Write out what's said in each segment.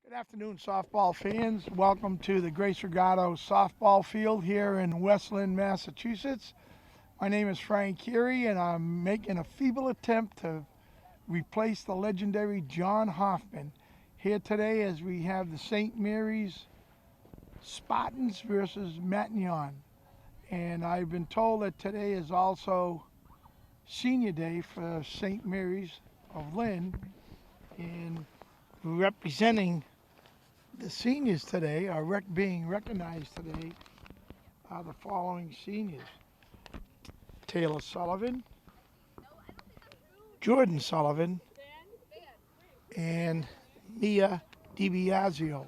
Good afternoon, softball fans. Welcome to the Grace Regato softball field here in Westland, Massachusetts. My name is Frank Curie, and I'm making a feeble attempt to replace the legendary John Hoffman here today as we have the St. Mary's Spartans versus Matignon. And I've been told that today is also senior day for St. Mary's of Lynn, and representing the seniors today are being recognized today are the following seniors: Taylor Sullivan, Jordan Sullivan, and Mia DiBiasio.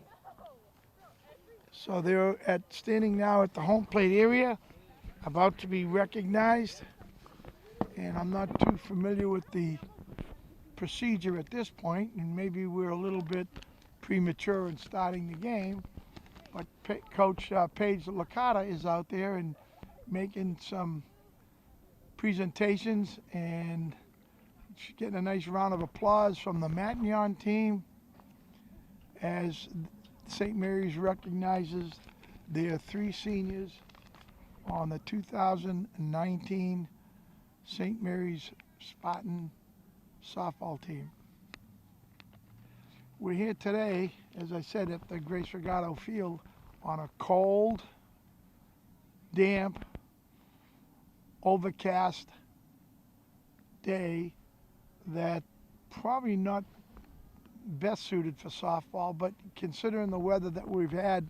So they're standing now at the home plate area, about to be recognized. And I'm not too familiar with the procedure at this point, and maybe we're a little bit premature in starting the game. But Coach Paige Licata is out there and making some presentations, and she's getting a nice round of applause from the Matignon team as St. Mary's recognizes their three seniors on the 2019 St. Mary's Spartan softball team. We're here today, as I said, at the Grace Regato Field on a cold, damp, overcast day that probably not best suited for softball, but considering the weather that we've had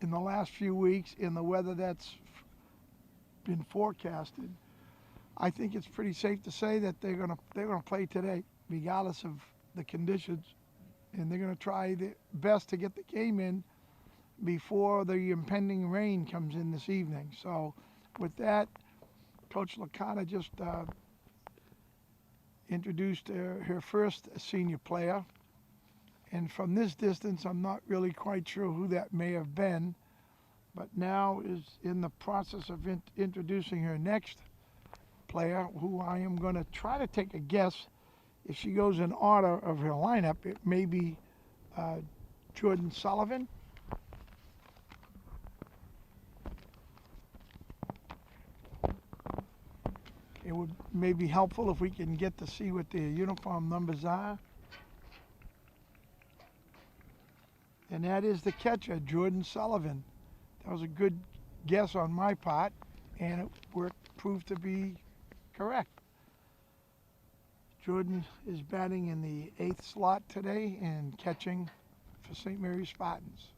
in the last few weeks and the weather that's been forecasted, I think it's pretty safe to say that they're gonna play today, regardless of the conditions, and they're gonna try their best to get the game in before the impending rain comes in this evening. So, with that, Coach Licata just introduced her first senior player, and from this distance, I'm not really quite sure who that may have been, but now is in the process of introducing her next player, who I am going to try to take a guess. If she goes in order of her lineup, it may be Jordan Sullivan. It would may be helpful if we can get to see what their uniform numbers are. And that is the catcher, Jordan Sullivan. That was a good guess on my part, and it proved to be correct. Jordan is batting in the 8th slot today and catching for St. Mary's Spartans.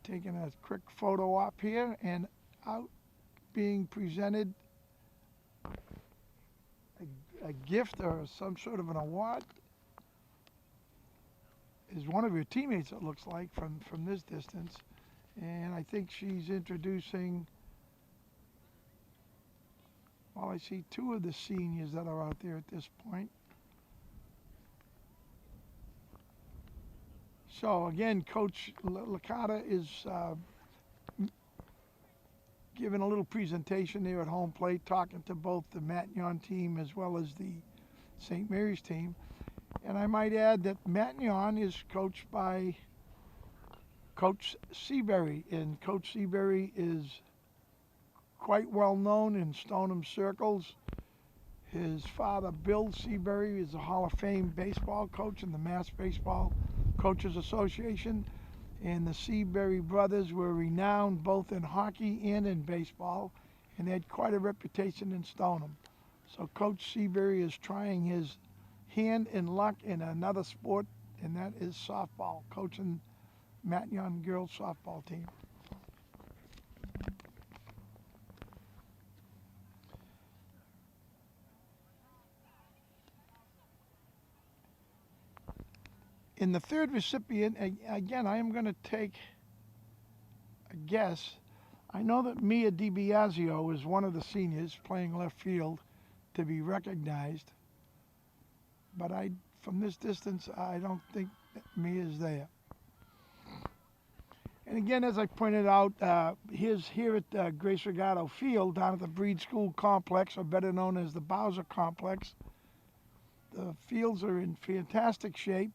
Taking a quick photo op here, and out being presented a gift or some sort of an award is one of your teammates, it looks like, from this distance. And I think she's introducing, well, I see two of the seniors that are out there at this point. So again, Coach Licata is giving a little presentation there at home plate, talking to both the Matignon team as well as the St. Mary's team. And I might add that Matignon is coached by Coach Seabury, and Coach Seabury is quite well known in Stoneham circles. His father, Bill Seabury, is a Hall of Fame baseball coach in the Mass Baseball Coaches Association, and the Seabury brothers were renowned both in hockey and in baseball, and they had quite a reputation in Stoneham. So Coach Seabury is trying his hand and luck in another sport, and that is softball, coaching Matignon girls softball team. In the third recipient, again, I am going to take a guess. I know that Mia DiBiasio is one of the seniors playing left field to be recognized, but from this distance, I don't think that Mia is there. And again, as I pointed out, here at Grace Regato Field, down at the Breed School Complex, or better known as the Bowser Complex, the fields are in fantastic shape.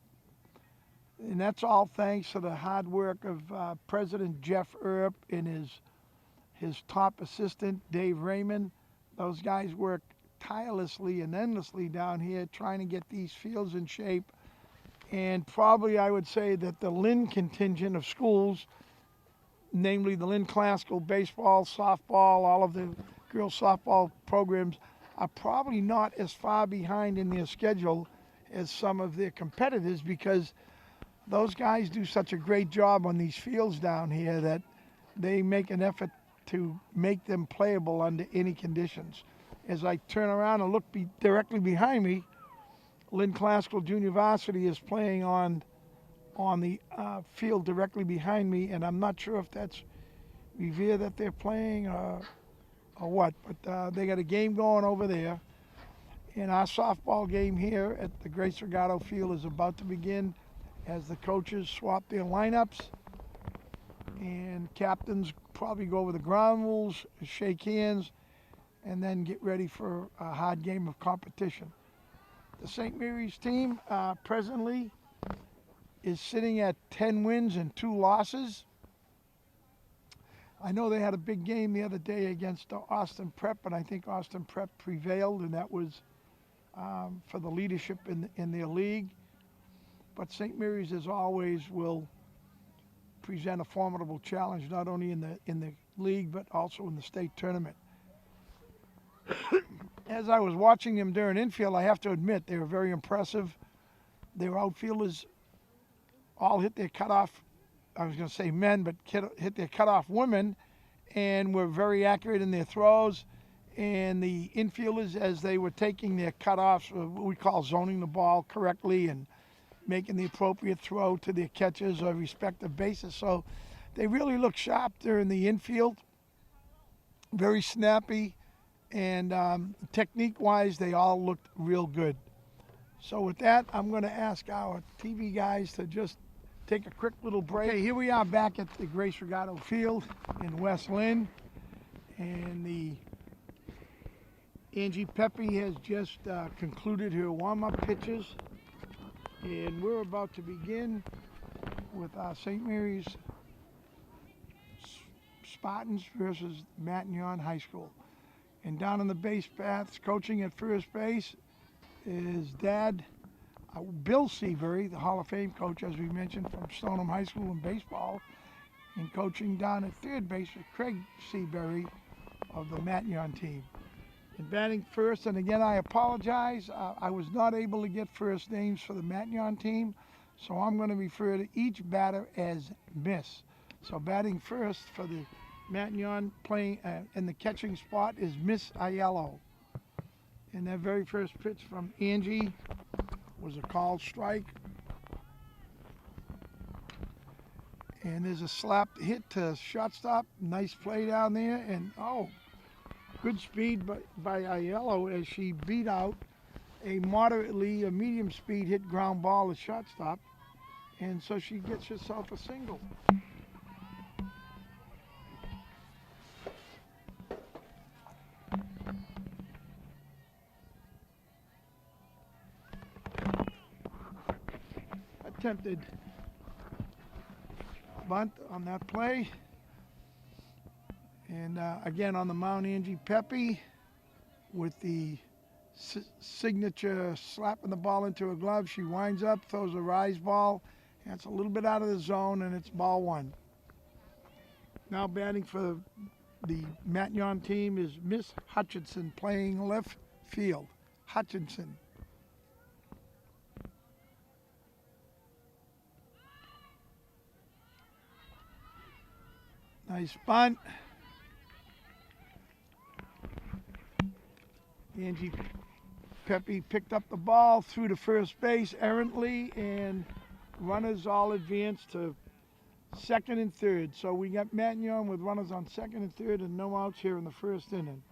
And that's all thanks to the hard work of President Jeff Earp and his top assistant, Dave Raymond. Those guys work tirelessly and endlessly down here trying to get these fields in shape. And probably I would say that the Lynn contingent of schools, namely the Lynn Classical baseball, softball, all of the girls softball programs, are probably not as far behind in their schedule as some of their competitors, because those guys do such a great job on these fields down here that they make an effort to make them playable under any conditions. As I turn around and look directly behind me, Lynn Classical Junior Varsity is playing on the field directly behind me, and I'm not sure if that's Revere that they're playing or what, but they got a game going over there. And our softball game here at the Grace Regato Field is about to begin as the coaches swap their lineups, and captains probably go over the ground rules, shake hands, and then get ready for a hard game of competition. The St. Mary's team presently is sitting at 10 wins and 2 losses. I know they had a big game the other day against Austin Prep, and I think Austin Prep prevailed, and that was for the leadership in their league. But St. Mary's, as always, will present a formidable challenge, not only in the league but also in the state tournament. As I was watching them during infield, I have to admit they were very impressive. Their outfielders all hit their cutoff. I was going to say men, but hit their cutoff women, and were very accurate in their throws. And the infielders, as they were taking their cutoffs, what we call zoning the ball correctly and making the appropriate throw to their catchers or respective bases. So they really looked sharp there in the infield, very snappy, and technique-wise, they all looked real good. So with that, I'm going to ask our TV guys to just take a quick little break. Okay, here we are back at the Grace Regato Field in West Lynn, and the Angie Pepe has just concluded her warm-up pitches, and we're about to begin with our St. Mary's Spartans versus Matignon High School. And down on the base paths, coaching at first base, is Dad Bill Seabury, the Hall of Fame coach, as we mentioned, from Stoneham High School in baseball, and coaching down at third base with Craig Seabury of the Matignon team. And batting first, and again I apologize, I was not able to get first names for the Matignon team, so I'm going to refer to each batter as Miss. So batting first for the Matignon, playing in the catching spot, is Miss Aiello. And that very first pitch from Angie was a called strike. And there's a slap hit to shortstop. Nice play down there. And good speed by Aiello as she beat out a medium speed hit ground ball at shortstop. And so she gets herself a single. Attempted bunt on that play. And again on the mound, Angie Pepe with the signature slapping the ball into her glove. She winds up, throws a rise ball, and it's a little bit out of the zone, and it's ball one. Now batting for the Matignon team is Miss Hutchinson, playing left field. Hutchinson. Nice bunt. Angie Pepe picked up the ball, threw to first base errantly, and runners all advanced to second and third. So we got Matignon with runners on second and third and no outs here in the first inning.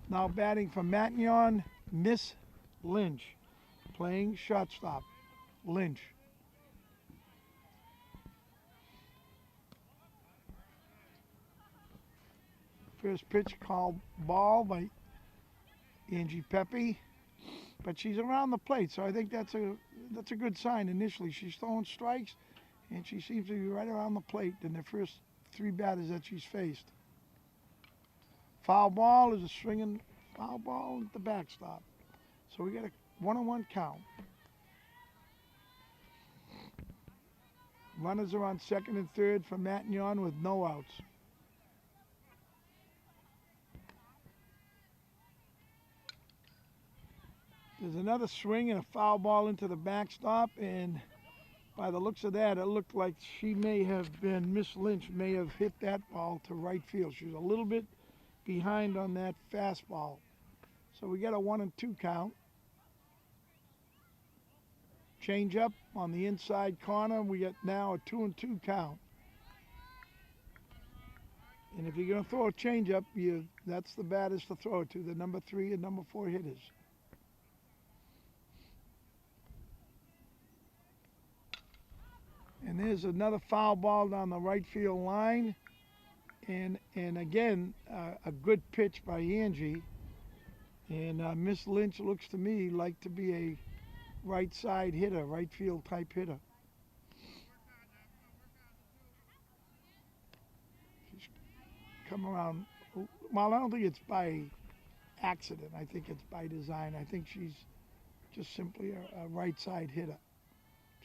Now batting for Matignon, Miss Lynch, playing shortstop. Lynch. First pitch called ball by Angie Pepe, but she's around the plate, so I think that's a good sign initially. She's throwing strikes, and she seems to be right around the plate in the first 3 batters that she's faced. Foul ball is a swinging foul ball at the backstop. So we got a 1-1 count. Runners are on second and third for Matignon with no outs. There's another swing and a foul ball into the backstop, and by the looks of that, it looked like Miss Lynch may have hit that ball to right field. She was a little bit behind on that fastball. So we got a 1-2 count. Change up on the inside corner. We got now a 2-2 count. And if you're going to throw a change up, that's the batters to throw it to, the number 3 and number 4 hitters. And there's another foul ball down the right field line. And again, a good pitch by Angie. And Miss Lynch looks to me like to be a right side hitter, right field type hitter. She's come around. Well, I don't think it's by accident. I think it's by design. I think she's just simply a right side hitter.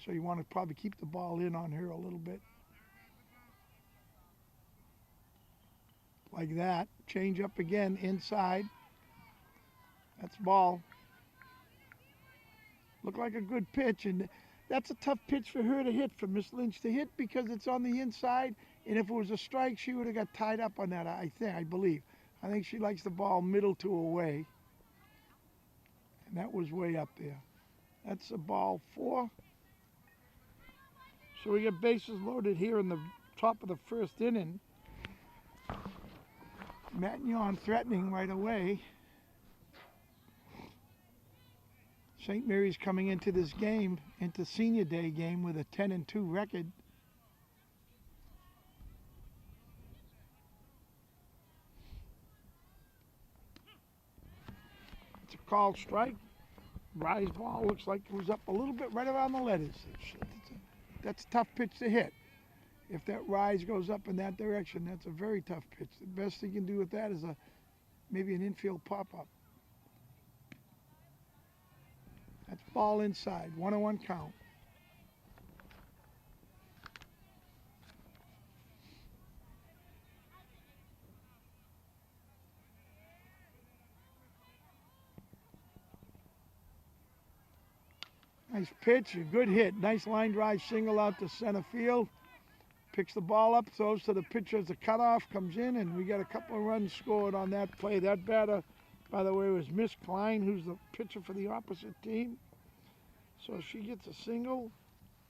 So you want to probably keep the ball in on her a little bit. Like that. Change up again inside. That's ball. Looked like a good pitch, and that's a tough pitch for her to hit, for Miss Lynch to hit, because it's on the inside, and if it was a strike, she would have got tied up on that, I believe. I think she likes the ball middle to away, and that was way up there. That's a ball 4. So we get bases loaded here in the top of the first inning. Matignon threatening right away. St. Mary's coming into this game, into Senior Day game, with a 10-2 record. It's a called strike. Rise ball looks like it was up a little bit right around the letters. That's a tough pitch to hit. If that rise goes up in that direction, that's a very tough pitch. The best thing you can do with that is maybe an infield pop-up. That's ball inside, 1-1 count. Nice pitch, a good hit. Nice line drive single out to center field. Picks the ball up, throws to the pitcher as a cutoff, comes in, and we got a couple of runs scored on that play. That batter, by the way, was Miss Klein, who's the pitcher for the opposite team. So she gets a single,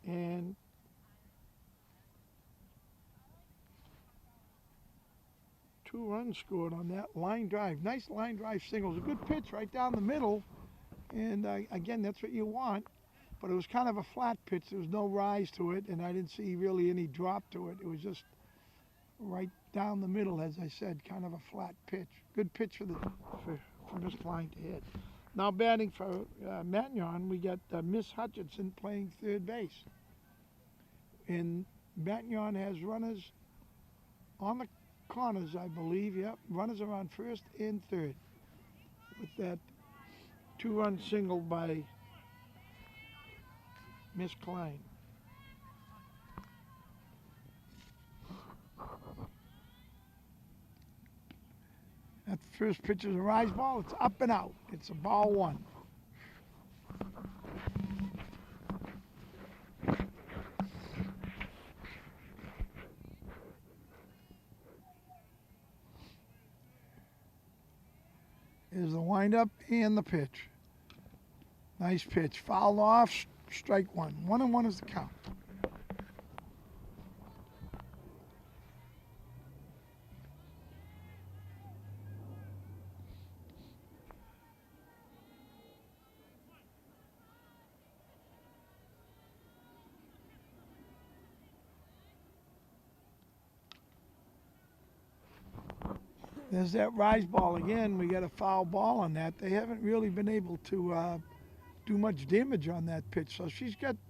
and two runs scored on that line drive. Nice line drive single. It was a good pitch right down the middle, and again, that's what you want. But it was kind of a flat pitch. There was no rise to it, and I didn't see really any drop to it. It was just right down the middle, as I said, kind of a flat pitch. Good pitch for Miss Klein to hit. Now batting for Matignon, we got Miss Hutchinson playing third base. And Matignon has runners on the corners, I believe. Yep, runners are on first and third with that 2-run single by Miss Klein. That first pitch is a rise ball. It's up and out. It's a ball 1. Here's the windup and the pitch. Nice pitch. Fouled off. Strike 1. 1-1 is the count. There's that rise ball again. We got a foul ball on that. They haven't really been able to do much damage on that pitch. So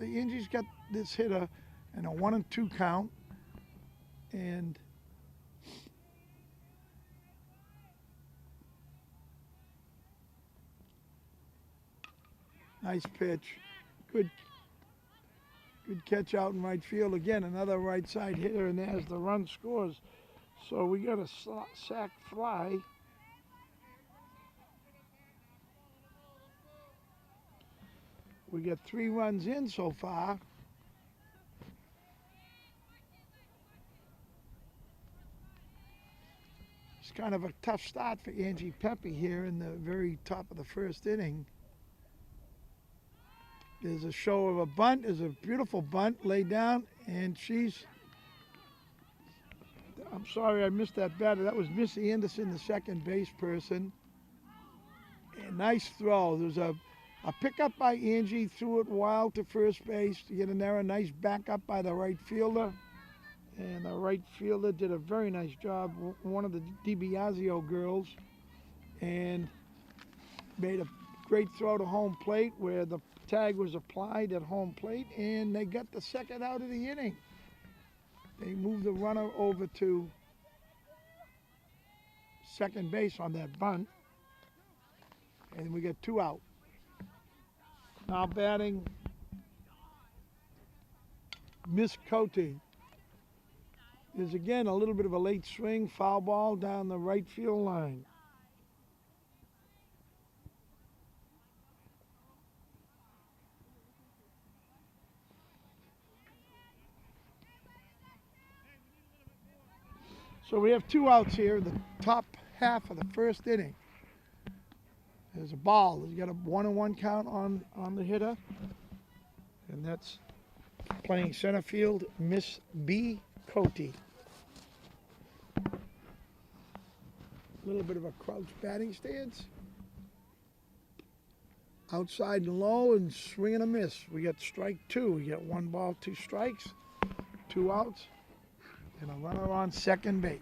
Angie's got this hitter and a 1-2 count. And nice pitch. Good catch out in right field. Again, another right side hitter, and as the run scores. So we got a sac fly. We got 3 runs in so far. It's kind of a tough start for Angie Pepe here in the very top of the first inning. There's a show of a bunt. There's a beautiful bunt laid down, and I'm sorry I missed that batter. That was Miss Anderson, the second base person. And nice throw. There's a pickup by Angie, threw it wild to first base to get an error. Nice backup by the right fielder. And the right fielder did a very nice job, one of the DiBiasio girls, and made a great throw to home plate where the tag was applied at home plate, and they got the second out of the inning. They moved the runner over to second base on that bunt, and we get 2 out. Now batting Miss Cote. There's again a little bit of a late swing, foul ball down the right field line. So we have 2 outs here in the top half of the first inning. There's a ball. He's got a 1-1 count on the hitter. And that's playing center field, Miss B. Cote. A little bit of a crouch batting stance. Outside and low and swing and a miss. We got strike 2. We got 1 ball, 2 strikes, 2 outs, and a runner on second base.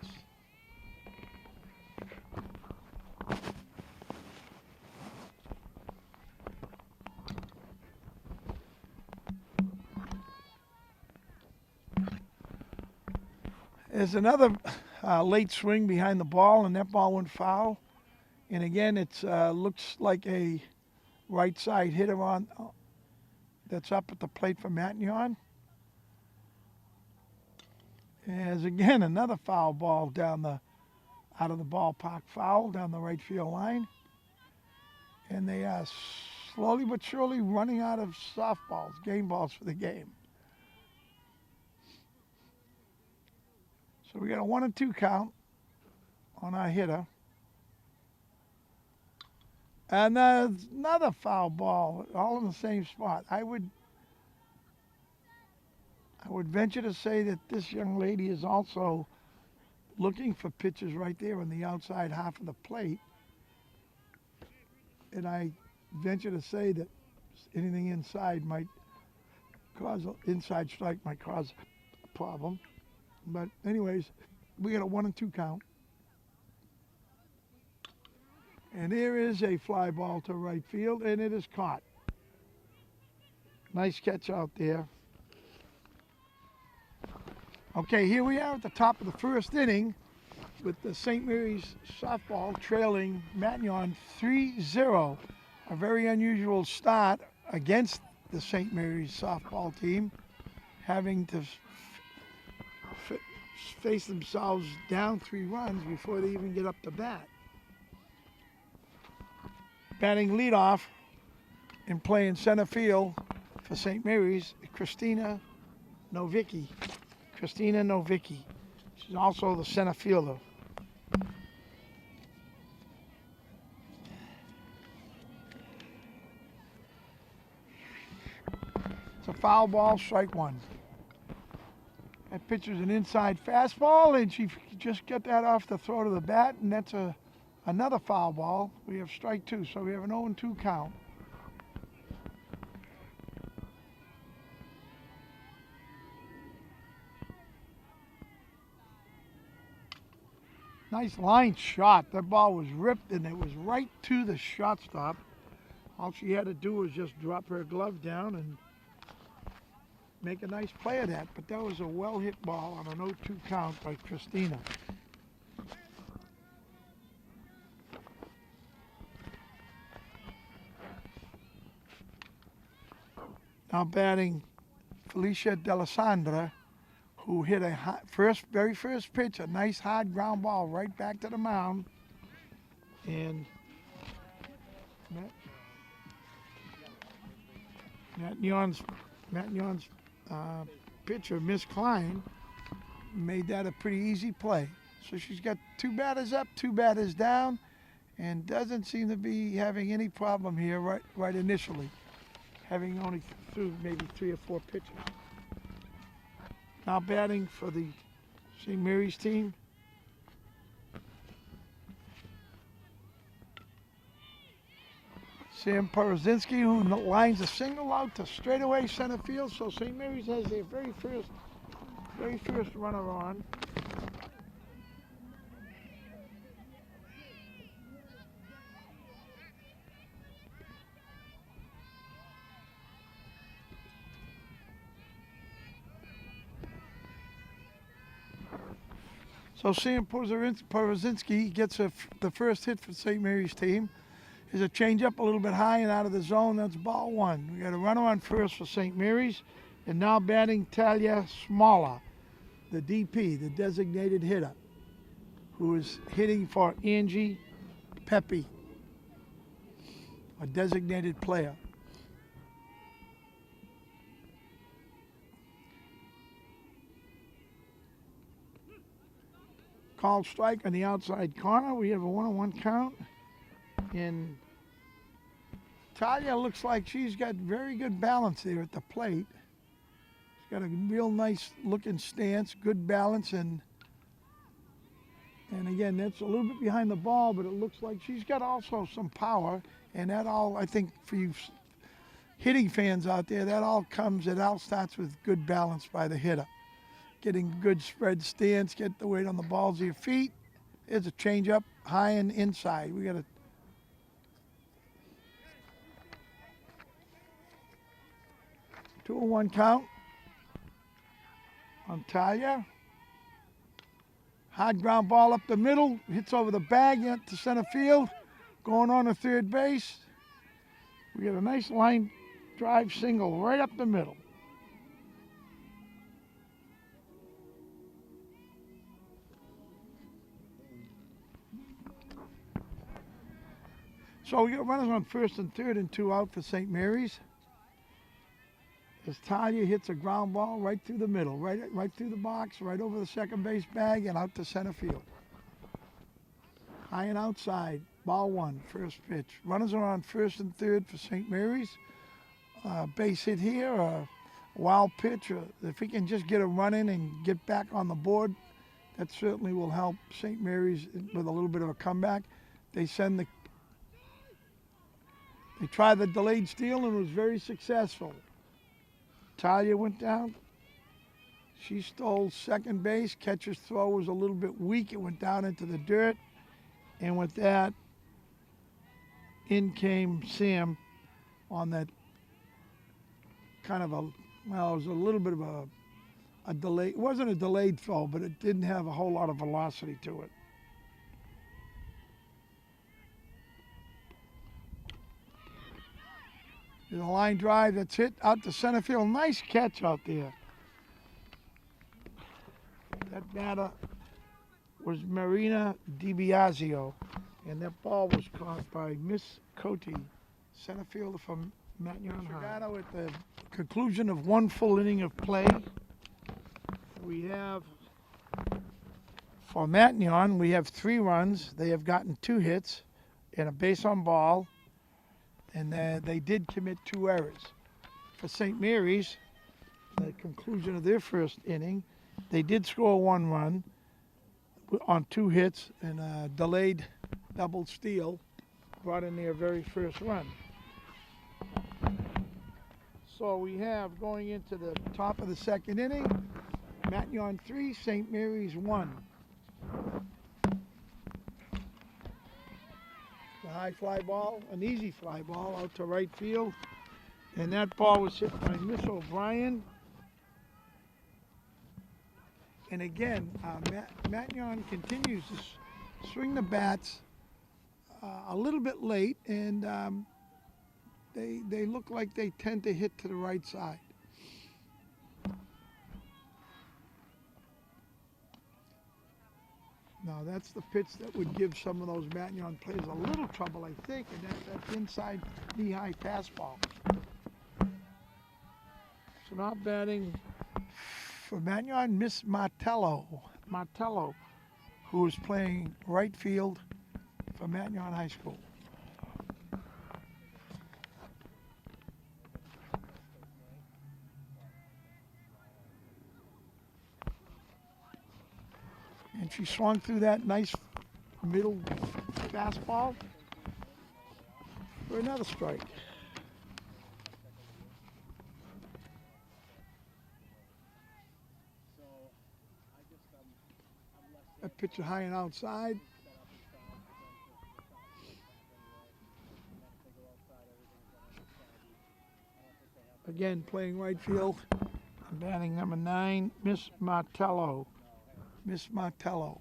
There's another late swing behind the ball, and that ball went foul. And again, it looks like a right side hitter that's up at the plate for Matignon. There's again another foul ball out of the ballpark, foul down the right field line. And they are slowly but surely running out of softballs, game balls for the game. So we got a 1-2 count on our hitter. And there's another foul ball, all in the same spot. I would venture to say that this young lady is also looking for pitches right there on the outside half of the plate. And I venture to say that anything inside strike might cause a problem. But anyways, we got a 1-2 count. And there is a fly ball to right field, and it is caught. Nice catch out there. Okay, here we are at the top of the first inning with the St. Mary's softball trailing Matignon 3-0. A very unusual start against the St. Mary's softball team, having to face themselves down 3 runs before they even get up to bat. Batting leadoff and playing center field for St. Mary's, Christina Novicki. Christina Novicki. She's also the center fielder. It's a foul ball, strike 1. That pitcher's an inside fastball, and she just got that off the throw to the bat, and that's another foul ball. We have strike 2, so we have an 0-2 count. Nice line shot. That ball was ripped and it was right to the shortstop. All she had to do was just drop her glove down and make a nice play of that. But that was a well-hit ball on an 0-2 count by Christina. Now batting Felicia Delisandra, who hit a very first pitch, a nice hard ground ball right back to the mound. And Matignon's pitcher, Miss Klein, made that a pretty easy play. So she's got 2 batters up, 2 batters down, and doesn't seem to be having any problem here right initially, having only threw maybe 3 or 4 pitches. Now batting for the St. Mary's team, Sam Porozinski, who lines a single out to straightaway center field. So St. Mary's has their very first runner on. So Sam Porozinski gets the first hit for St. Mary's team. Is a change up a little bit high and out of the zone. That's ball 1. We got a runner on first for St. Mary's. And now batting Talia Smala, the DP, the designated hitter, who is hitting for Angie Pepe, a designated player. Called strike on the outside corner. We have a 1-1 count. And Talia looks like she's got very good balance there at the plate. She's got a real nice looking stance, good balance, and again, that's a little bit behind the ball, but it looks like she's got also some power. And that all, I think, for you hitting fans out there, it all starts with good balance by the hitter. Getting good spread stance, get the weight on the balls of your feet. There's a change up high and inside. We got a 2-1 count on Talia. Hard ground ball up the middle, hits over the bag to center field, going on to third base. We get a nice line drive single right up the middle. So we got runners on first and third and 2 out for St. Mary's. As Talia hits a ground ball right through the middle, right through the box, right over the second base bag and out to center field. High and outside, ball 1, first pitch. Runners are on first and third for St. Mary's. Base hit here, a wild pitch. If we can just get a run in and get back on the board, that certainly will help St. Mary's with a little bit of a comeback. They tried the delayed steal and was very successful. Talia went down. She stole second base. Catcher's throw was a little bit weak. It went down into the dirt. And with that, in came Sam on that kind of it was a little bit of a delay. It wasn't a delayed throw, but it didn't have a whole lot of velocity to it. There's a line drive that's hit out to center field. Nice catch out there. That batter was Marina DiBiasio, and that ball was caught by Miss Cote, center fielder from Matignon High. At the conclusion of 1 full inning of play, we have, for Matignon, we have 3 runs. They have gotten 2 hits and a base on ball. And they did commit 2 errors. For St. Mary's, the conclusion of their first inning, they did score 1 run on 2 hits and a delayed double steal brought in their very first run. So we have, going into the top of the second inning, Matignon 3, St. Mary's 1. high fly ball, an easy fly ball out to right field. And that ball was hit by Miss O'Brien. And again, Matignon continues to swing the bats a little bit late, and they look like they tend to hit to the right side. Now that's the pitch that would give some of those Matignon players a little trouble, I think, and that's inside knee-high fastball. So now batting for Matignon, Miss Martello, who is playing right field for Matignon High School. And she swung through that nice middle fastball for another strike. That pitch is high and outside. Again, playing right field. Batting number 9, Miss Martello. Miss Martello.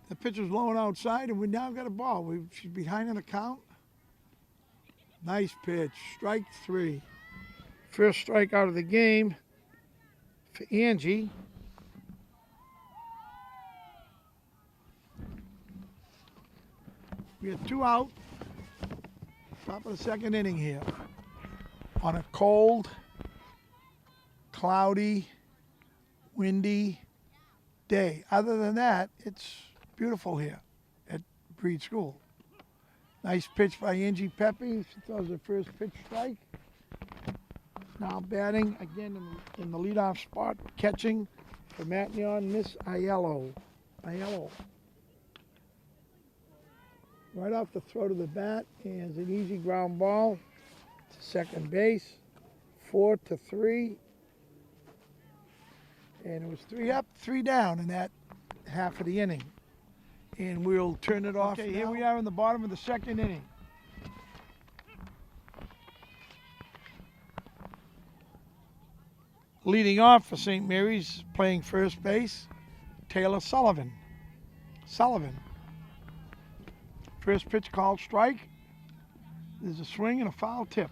The pitch was low and outside, and we now got a ball. She's behind on the count. Nice pitch. Strike 3. First strike out of the game for Angie. We have 2 out. Top of the second inning here. On a cold, cloudy, windy day. Other than that, it's beautiful here at Breed School. Nice pitch by Angie Pepe. She throws her first pitch strike. Now batting again in the leadoff spot, catching for Matignon, Miss Aiello. Right off the throat of the bat, and an easy ground ball to second base, 4-3. And it was 3 up, 3 down in that half of the inning. And we'll turn it off. Okay, here we are in the bottom of the second inning. Leading off for St. Mary's, playing first base, Taylor Sullivan. First pitch called strike. There's a swing and a foul tip.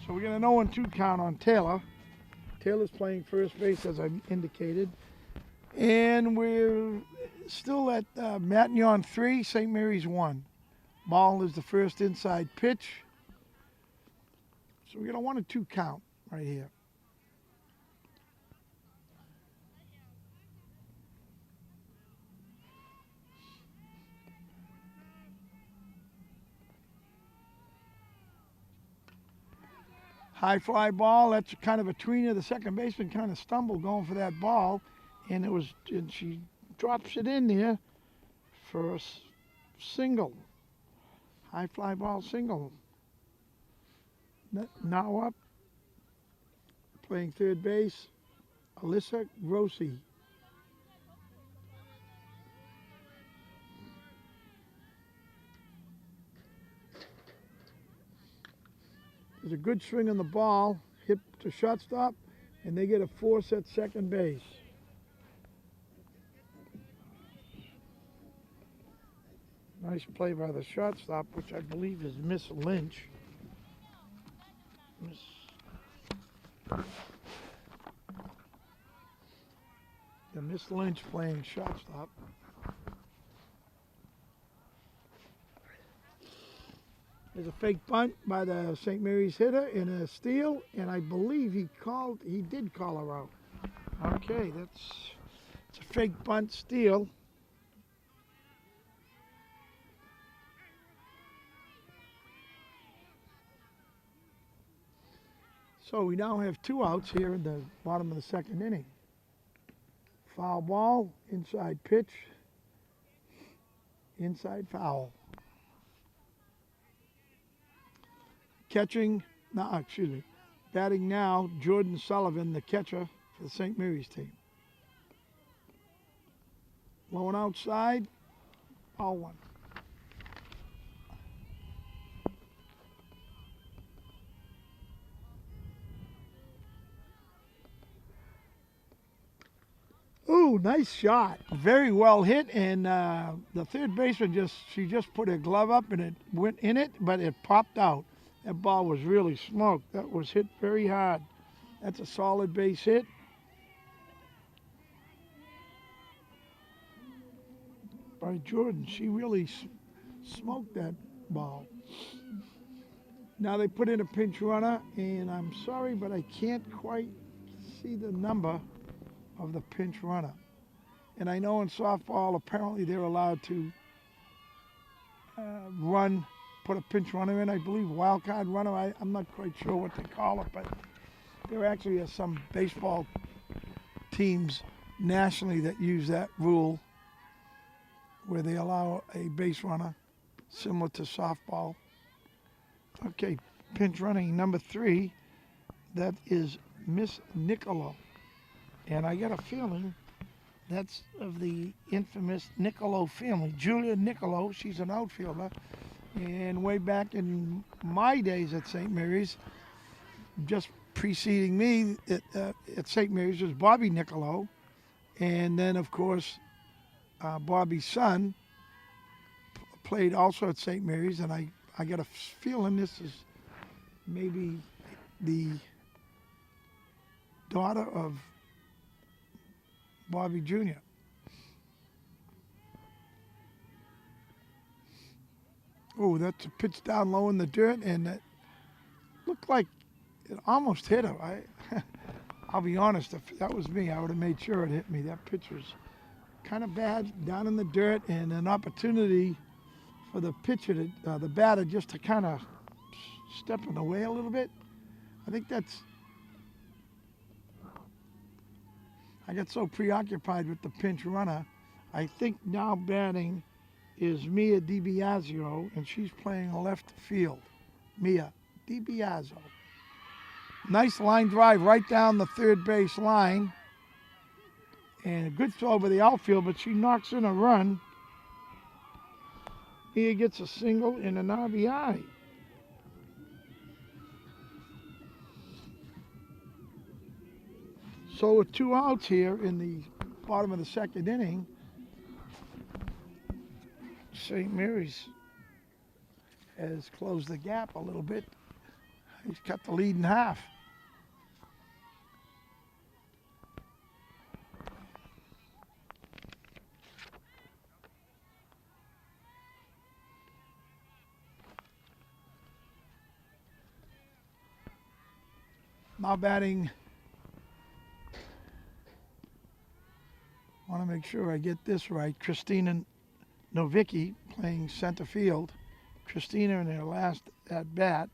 So we got an 0-2 count on Taylor. Taylor's playing first base, as I indicated. And we're still at Matignon 3, St. Mary's 1. Ball is the first inside pitch. So we got a 1-2 count right here. High fly ball, that's kind of a tweener. The second baseman kind of stumbled going for that ball, and she drops it in there for a single. High fly ball single. Now up, playing third base, Alyssa Grossi. There's a good swing on the ball, hit to shortstop, and they get a force at second base. Nice play by the shortstop, which I believe is Miss Lynch. Miss Lynch playing shortstop. There's a fake bunt by the St. Mary's hitter and a steal, and I believe he did call her out. Okay, it's a fake bunt steal. So we now have 2 outs here in the bottom of the second inning. Foul ball, inside pitch Inside foul. Batting now, Jordan Sullivan, the catcher for the St. Mary's team. Low and outside, all one. Ooh, nice shot. Very well hit, and the third baseman she just put her glove up and it went in it, but it popped out. That ball was really smoked. That was hit very hard. That's a solid base hit. By Jordan, she really smoked that ball. Now they put in a pinch runner, and I'm sorry, but I can't quite see the number of the pinch runner. And I know in softball, apparently they're allowed to put a pinch runner in. I believe wild card runner. I'm not quite sure what they call it, but there actually are some baseball teams nationally that use that rule where they allow a base runner, similar to softball. Okay, pinch running number 3, that is Miss Niccolo. And I got a feeling that's of the infamous Niccolo family. Julia Niccolo, she's an outfielder. And way back in my days at St. Mary's, just preceding me at St. Mary's was Bobby Niccolo. And then, of course, Bobby's son played also at St. Mary's. And I got a feeling this is maybe the daughter of Bobby Jr. Oh, that's a pitch down low in the dirt, and it looked like it almost hit her. I'll be honest, if that was me, I would have made sure it hit me. That pitch was kind of bad, down in the dirt, and an opportunity for the pitcher, the batter, just to kind of step in the way a little bit. I think I got so preoccupied with the pinch runner. I think now batting is Mia DiBiasio, and she's playing left field. Mia DiBiasio. Nice line drive right down the third base line. And a good throw over the outfield, but she knocks in a run. Mia gets a single and an RBI. So with 2 outs here in the bottom of the second inning, St. Mary's has closed the gap a little bit. He's cut the lead in half. Now batting, I want to make sure I get this right, Christina Novicki playing center field. Christina in her last at bat,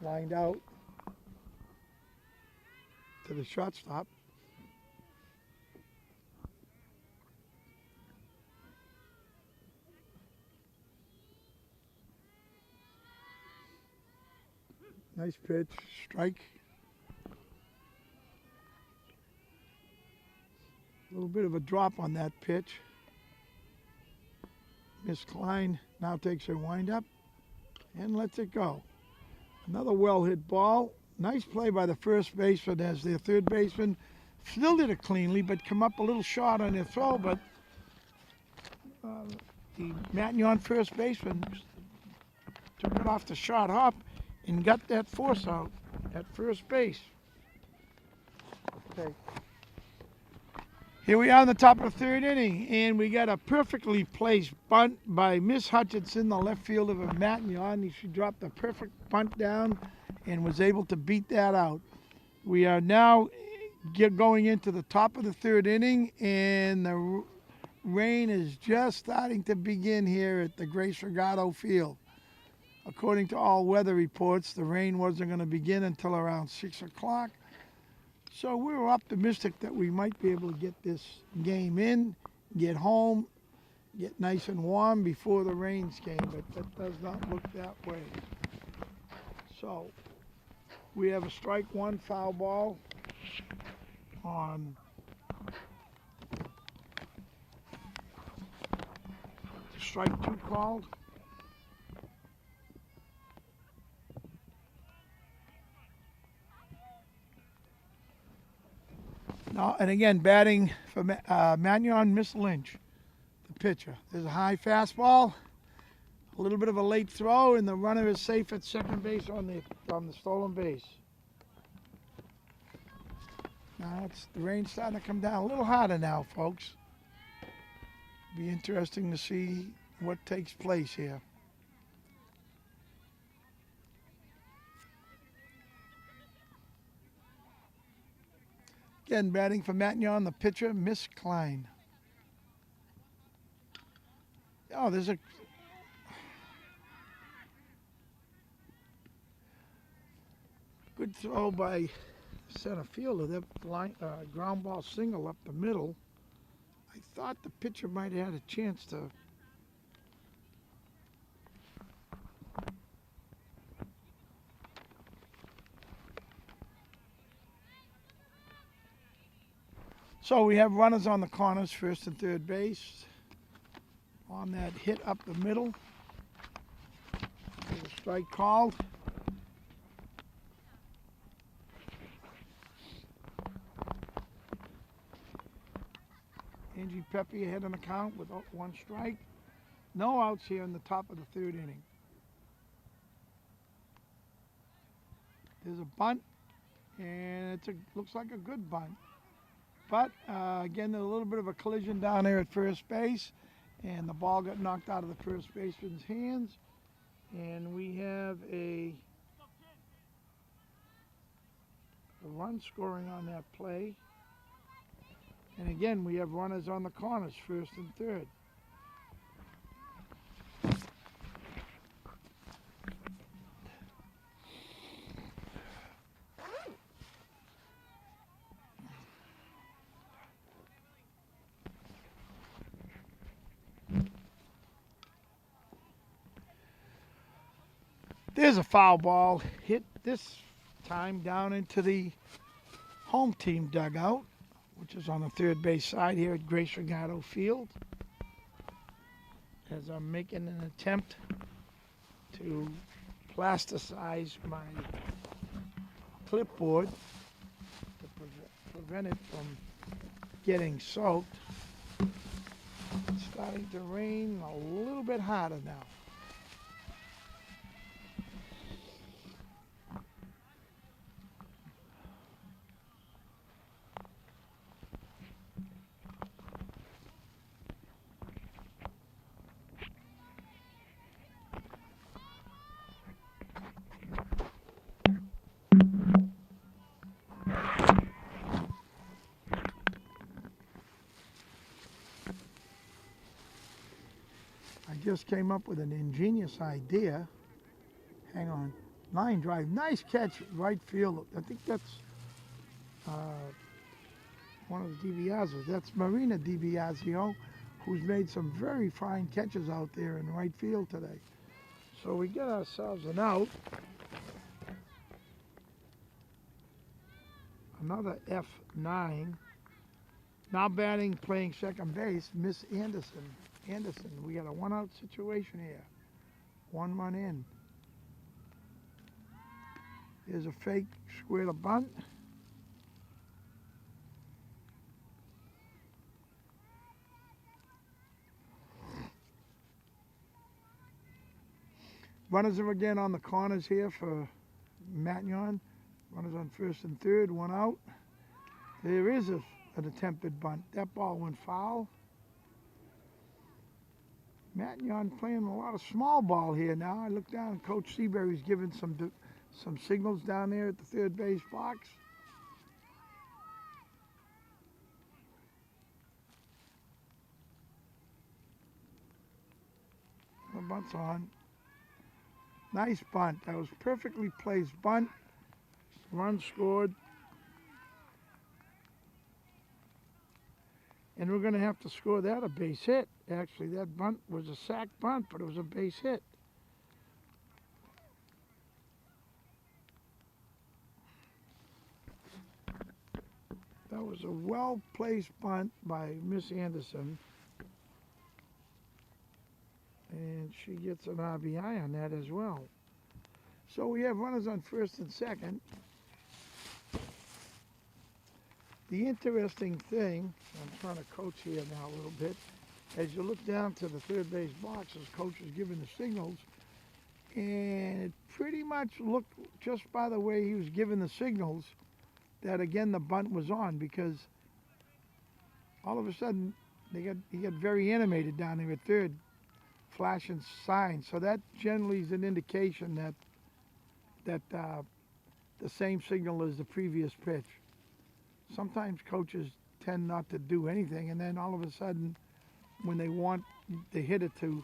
lined out to the shortstop. Nice pitch, strike. A little bit of a drop on that pitch. Miss Klein now takes her windup and lets it go. Another well hit ball. Nice play by the first baseman as their third baseman fielded it cleanly, but come up a little short on their throw. But the Matignon first baseman took it off the short hop and got that force out at first base. Okay. Here we are in the top of the third inning, and we got a perfectly placed bunt by Miss Hutchinson, the left fielder of Matignon. She dropped a perfect bunt down and was able to beat that out. We are now going into the top of the third inning, and the rain is just starting to begin here at the Grace Regato Field. According to all weather reports, the rain wasn't going to begin until around 6 o'clock. So we were optimistic that we might be able to get this game in get home, get nice and warm before the rains came, but that does not look that way. So we have a strike one, foul ball on strike two called. Now, and again, batting for Matignon, Miss Lynch, the pitcher. There's a high fastball, a little bit of a late throw, and the runner is safe at second base on the stolen base. Now the rain's starting to come down a little harder now, folks. Be interesting to see what takes place here. Again, batting for Matignon, the pitcher, Miss Klein. Oh, there's a good throw by center fielder. That ground ball single up the middle. I thought the pitcher might have had a chance to. So we have runners on the corners, first and third base. On that hit up the middle. There's a strike called. Angie Pepe ahead on the count with one strike. No outs here in the top of the third inning. There's a bunt, and looks like a good bunt. But again, there's a little bit of a collision down there at first base, and the ball got knocked out of the first baseman's hands. And we have a run scoring on that play. And again, we have runners on the corners, first and third. There's a foul ball hit this time down into the home team dugout, which is on the third base side here at Grace Regato Field. As I'm making an attempt to plasticize my clipboard to prevent it from getting soaked. It's starting to rain a little bit harder now. I just came up with an ingenious idea. Hang on. Line drive. Nice catch, right field. I think that's one of the DiBiaseos. That's Marina DiBiaseo, who's made some very fine catches out there in right field today. So we get ourselves an out. Another F9. Now batting, playing second base, Miss Anderson. We got a one-out situation here. One run in. Here's a fake square to bunt. Runners are again on the corners here for Matignon. Runners on first and third, one out. There is an attempted bunt. That ball went foul. Matignon playing a lot of small ball here now. I look down, Coach Seabury's giving some signals down there at the third base box. The bunt's on. Nice bunt. That was perfectly placed bunt. Run scored. And we're going to have to score that a base hit. Actually, that bunt was a sac bunt, but it was a base hit. That was a well-placed bunt by Miss Anderson. And she gets an RBI on that as well. So we have runners on first and second. The interesting thing, I'm trying to coach here now a little bit, as you look down to the third base box, as coach is giving the signals, and it pretty much looked, just by the way he was giving the signals, that again the bunt was on, because all of a sudden he got very animated down there at third, flashing signs. So that generally is an indication that the same signal as the previous pitch. Sometimes coaches tend not to do anything, and then all of a sudden, when they want the hitter to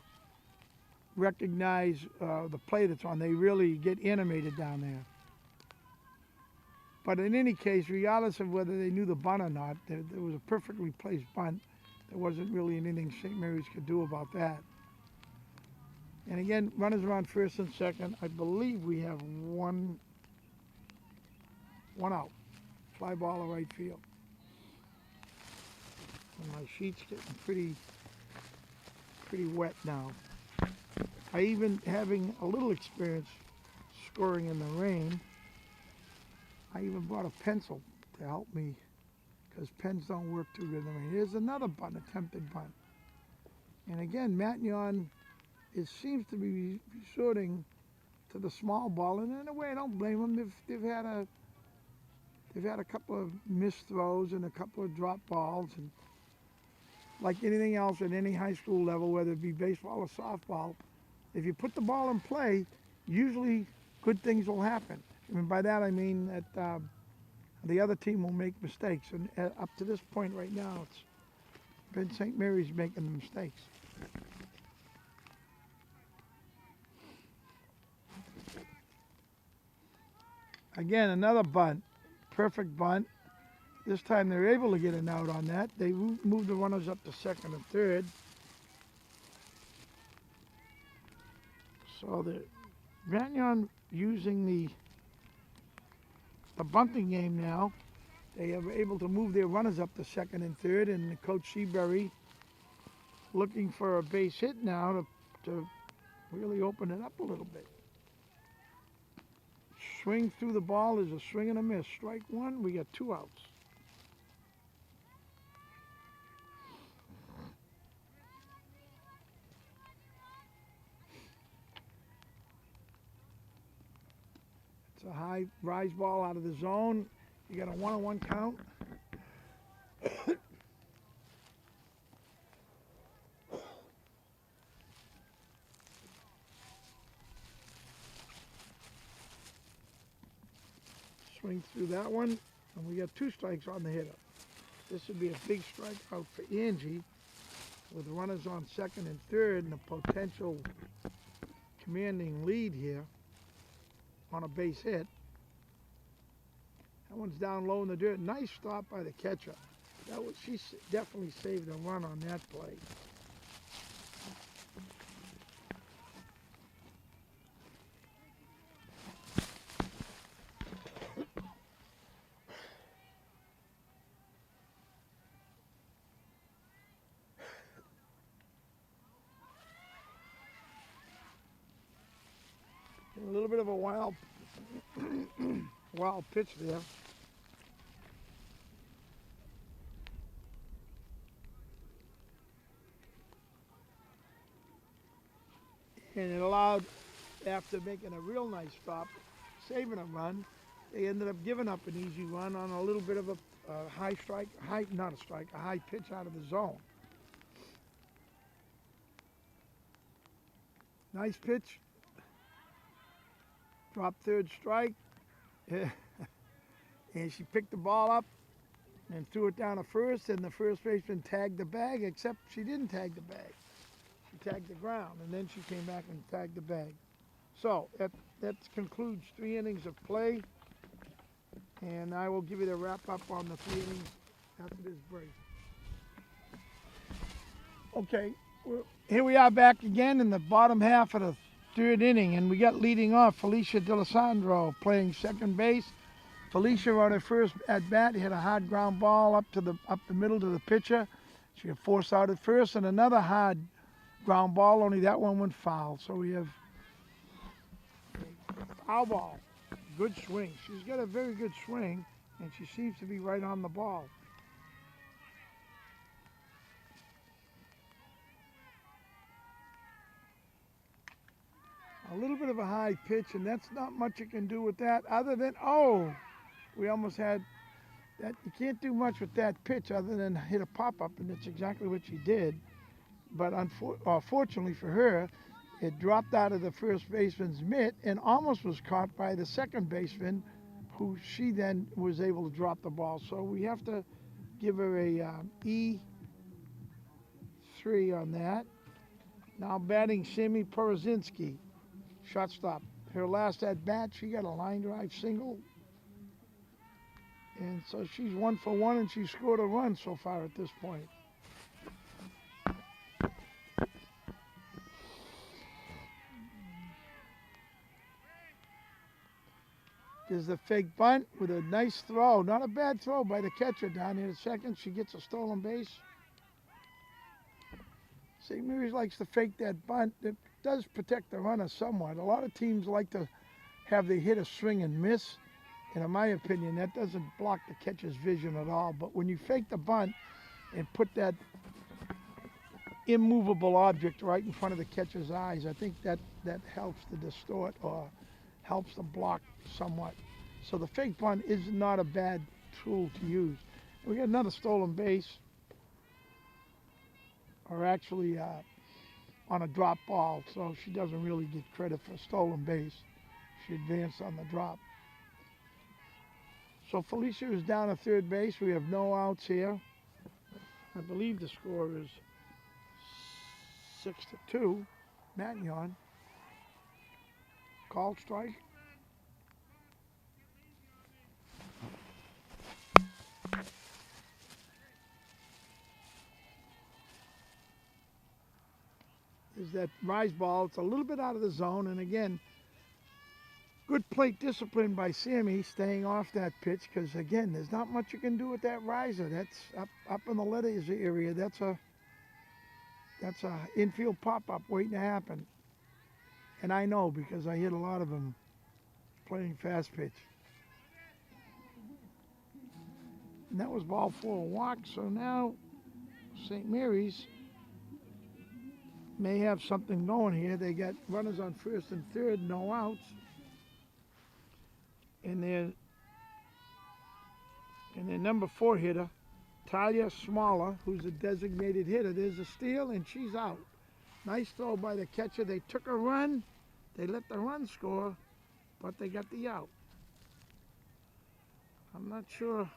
recognize the play that's on, they really get animated down there. But in any case, regardless of whether they knew the bunt or not, there was a perfectly placed bunt. There wasn't really anything St. Mary's could do about that. And again, runners are on first and second. I believe we have one out. Fly ball to right field. And my sheet's getting pretty wet now. I even, having a little experience scoring in the rain, I even brought a pencil to help me, because pens don't work too good in the rain. Here's another bunt, attempted bunt. And again, Matignon seems to be resorting to the small ball, and in a way I don't blame them. They've had a couple of missed throws and a couple of drop balls, and like anything else at any high school level, whether it be baseball or softball, if you put the ball in play, usually good things will happen. I mean, by that I mean that the other team will make mistakes, and up to this point right now, it's been St. Mary's making the mistakes. Again, another bunt, perfect bunt. This time they're able to get an out on that. They moved the runners up to second and third. So the Matignon using the bunting game now. They are able to move their runners up to second and third, and Coach Seabury looking for a base hit now to really open it up a little bit. Swing through the ball is a swing and a miss. Strike one, we got 2 outs. It's a high rise ball out of the zone. You got a 1-1 count. Swing through that one, and we got 2 strikes on the hitter. This would be a big strikeout for Angie, with runners on second and third and a potential commanding lead here on a base hit. That one's down low in the dirt. Nice stop by the catcher. She definitely saved a run on that play. A little bit of a wild pitch there. And it allowed, after making a real nice stop, saving a run, they ended up giving up an easy run on a little bit of a high pitch out of the zone. Nice pitch. Drop third strike. And she picked the ball up and threw it down to first, and the first baseman tagged the bag, except she didn't tag the bag. She tagged the ground, and then she came back and tagged the bag. So that concludes 3 innings of play, and I will give you the wrap up on the 3 innings after this break. Okay, here we are back again in the bottom half of the third inning, and we got leading off Felicia D'Alessandro playing second base. Felicia on her first at bat hit a hard ground ball up the middle to the pitcher. She got forced out at first, and another hard ground ball. Only that one went foul. So we have foul ball. Good swing. She's got a very good swing, and she seems to be right on the ball. A little bit of a high pitch, and that's not much you can do with that other than, oh, we almost had that. You can't do much with that pitch other than hit a pop-up, and that's exactly what she did. But fortunately for her, it dropped out of the first baseman's mitt and almost was caught by the second baseman, who she then was able to drop the ball. So we have to give her a E3 on that. Now batting Sammy Porozinski, shortstop. Her last at bat, she got a line drive single. And so she's 1 for 1, and she scored a run so far at this point. There's the fake bunt with a nice throw. Not a bad throw by the catcher down here at second. She gets a stolen base. St. Mary's likes to fake that bunt. It does protect the runner somewhat. A lot of teams like to have the hitter swing and miss. And in my opinion, that doesn't block the catcher's vision at all. But when you fake the bunt and put that immovable object right in front of the catcher's eyes, I think that helps to distort or helps to block somewhat. So the fake bunt is not a bad tool to use. We got another stolen base, or actually on a drop ball, so she doesn't really get credit for a stolen base. She advanced on the drop. So Felicia is down at third base. We have no outs here. I believe the score is 6-2. Matignon. Called strike. Is that rise ball. It's a little bit out of the zone, and again, good plate discipline by Sammy staying off that pitch, because again, there's not much you can do with that riser. That's up in the letters area. That's a infield pop-up waiting to happen. And I know, because I hit a lot of them playing fast pitch. And that was ball 4, a walk. So now St. Mary's may have something going here. They got runners on first and third, no outs. And their number 4 hitter, Talia Smaller, who's a designated hitter. There's a steal, and she's out. Nice throw by the catcher. They took a run. They let the run score, but they got the out. I'm not sure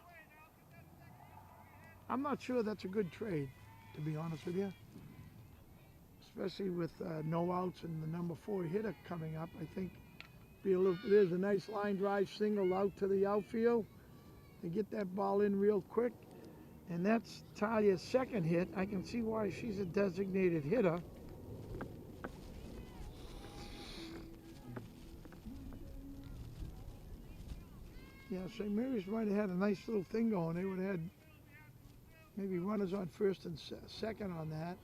that's a good trade, to be honest with you. Especially with no outs and the number 4 hitter coming up. I think there's a nice line drive single out to the outfield. They get that ball in real quick. And that's Talia's second hit. I can see why she's a designated hitter. Yeah, St. Mary's might have had a nice little thing going. They would have had maybe runners on first and second on that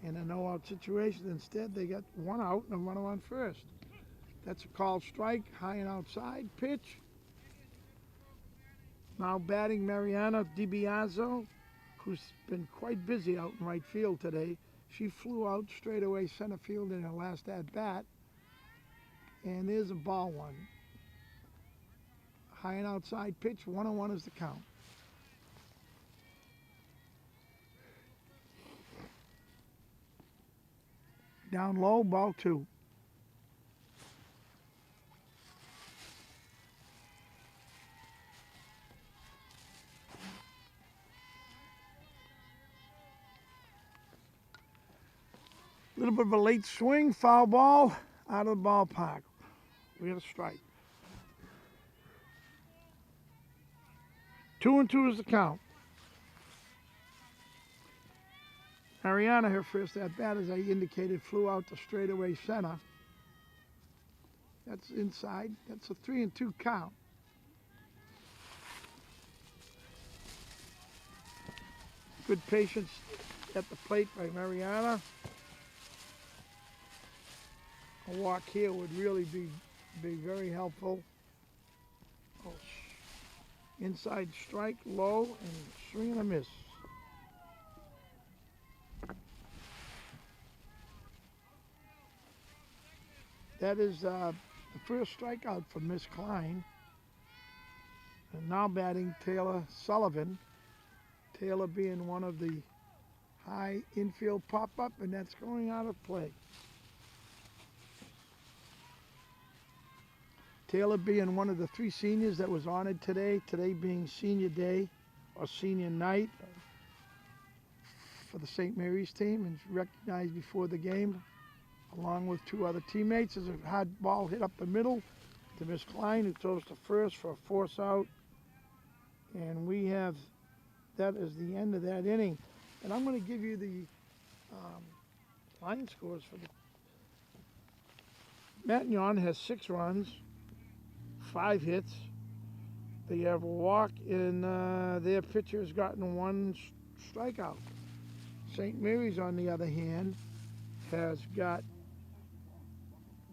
in a no-out situation. Instead, they got 1 out and a runner on first. That's a called strike, high and outside pitch. Now batting Mariana DiBiazzo, who's been quite busy out in right field today. She flew out straight away center field in her last at-bat. And there's a ball 1. High and outside pitch, 1-1 is the count. Down low, ball 2. A little bit of a late swing, foul ball, out of the ballpark. We got a strike. 2-2 is the count. Mariana, her first at bat, as I indicated, flew out to straightaway center. That's inside. That's a 3-2 count. Good patience at the plate by Mariana. A walk here would really be very helpful. Oh, inside strike, low, and swing and a miss. That is the first strikeout for Miss Klein. And now batting Taylor Sullivan. Taylor being one of the high infield pop-up, and that's going out of play. Taylor being one of the 3 seniors that was honored today, today being senior day or senior night for the St. Mary's team, and recognized before the game along with 2 other teammates. There's a hard ball hit up the middle to Miss Klein, who throws to first for a force out. And we have, that is the end of that inning. And I'm going to give you the line scores for the Matignon has 6 runs, 5 hits. They have a walk, and their pitcher has gotten 1 strikeout. St. Mary's, on the other hand, has got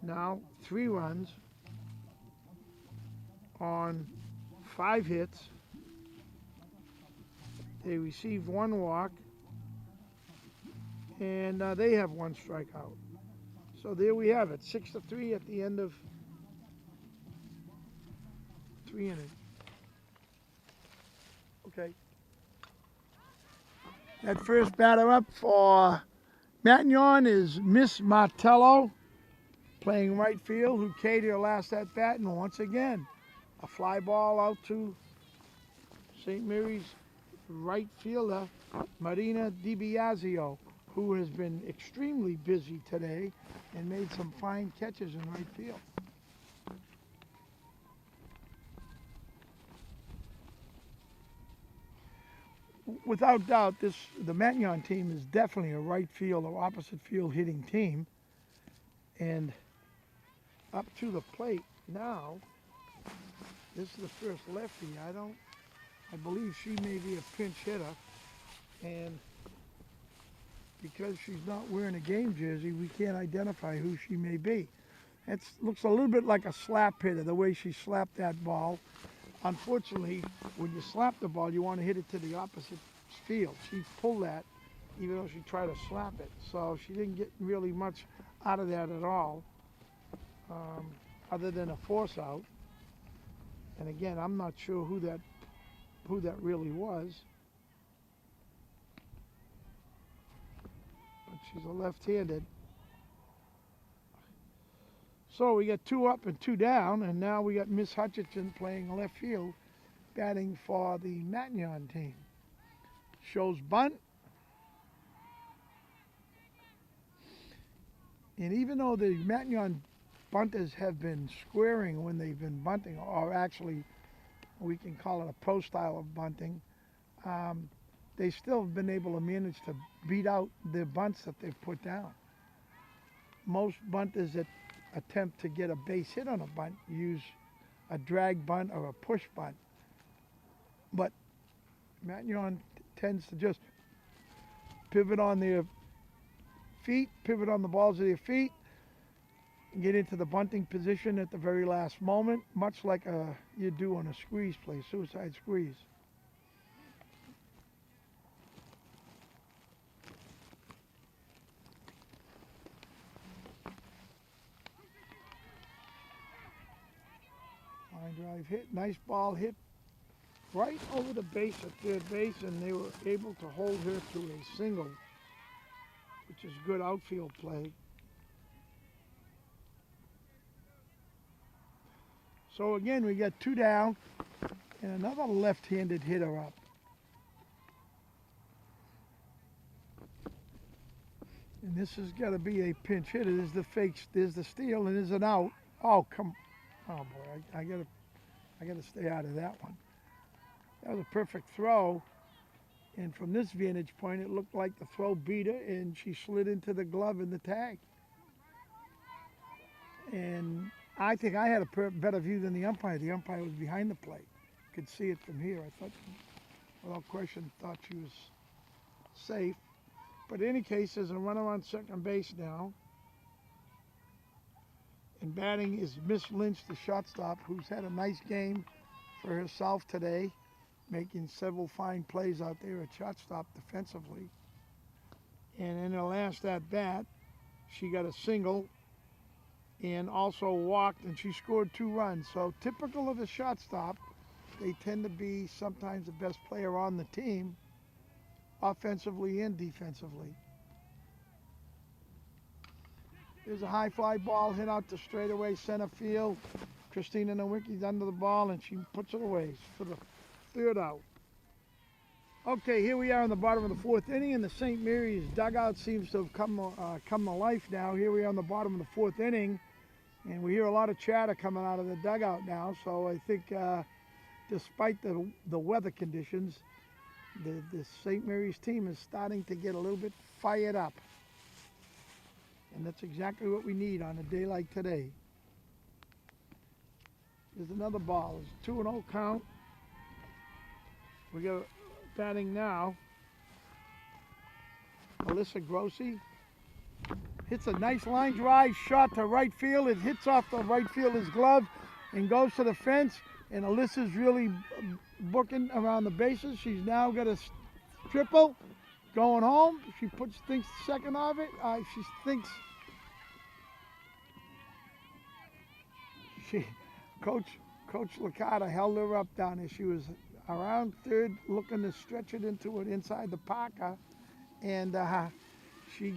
now 3 runs on 5 hits. They received 1 walk, and they have 1 strikeout. So there we have it, 6-3 at the end of 3 innings. Okay. That first batter up for Matignon is Miss Martello, playing right field, who carried her last at bat, and once again, a fly ball out to St. Mary's right fielder, Marina DiBiasio, who has been extremely busy today and made some fine catches in right field. Without doubt, the Matignon team is definitely a right field or opposite field hitting team. And up to the plate now, this is the first lefty. I believe she may be a pinch hitter, and because she's not wearing a game jersey, we can't identify who she may be. It looks a little bit like a slap hitter, the way she slapped that ball. Unfortunately, when you slap the ball, you want to hit it to the opposite field. She pulled that, even though she tried to slap it. So she didn't get really much out of that at all, other than a force out. And again, I'm not sure who that really was. But she's a left-handed. So we got 2 up and 2 down, and now we got Miss Hutchinson playing left field, batting for the Matignon team. Shows bunt. And even though the Matignon bunters have been squaring when they've been bunting, or actually we can call it a pro style of bunting, they still have been able to manage to beat out the bunts that they've put down. Most bunters that attempt to get a base hit on a bunt use a drag bunt or a push bunt. But Matignon tends to just pivot on their feet, pivot on the balls of their feet, and get into the bunting position at the very last moment, much like you do on a squeeze play, suicide squeeze. Line drive hit, nice ball hit right over the base at third base, and they were able to hold her to a single, which is good outfield play. So again, we got 2 down and another left-handed hitter up. And this has got to be a pinch hitter. There's the fake, there's the steal, and there's an out. Oh, oh boy, I gotta stay out of that one. That was a perfect throw, And from this vantage point, it looked like the throw beat her, and she slid into the glove in the tag. And I think I had a better view than the umpire. The umpire was behind the plate. Could see it from here. I thought, without question, thought she was safe. But in any case, there's a runner on second base now. And batting is Miss Lynch, the shortstop, who's had a nice game for herself today, making several fine plays out there at shortstop defensively. And in her last at bat, she got a single and also walked, and she scored 2 runs. So typical of a shortstop, they tend to be sometimes the best player on the team, offensively and defensively. There's a high fly ball hit out to straightaway center field. Christina Nowicki's under the ball, and she puts it away for the 3rd out. Okay, here we are in the bottom of the 4th inning, and the St. Mary's dugout seems to have come to life now. Here we are in the bottom of the 4th inning, and we hear a lot of chatter coming out of the dugout now. So I think, despite the weather conditions, the St. Mary's team is starting to get a little bit fired up. And that's exactly what we need on a day like today. There's another ball. It's 2-0 count. We got batting now. Alyssa Grossi hits a nice line drive shot to right field. It hits off the right fielder's glove and goes to the fence. And Alyssa's really booking around the bases. She's now got a triple. Going home, she thinks second of it. She thinks Coach Licata held her up down there. She was around third, looking to stretch it into it inside the Parker, and she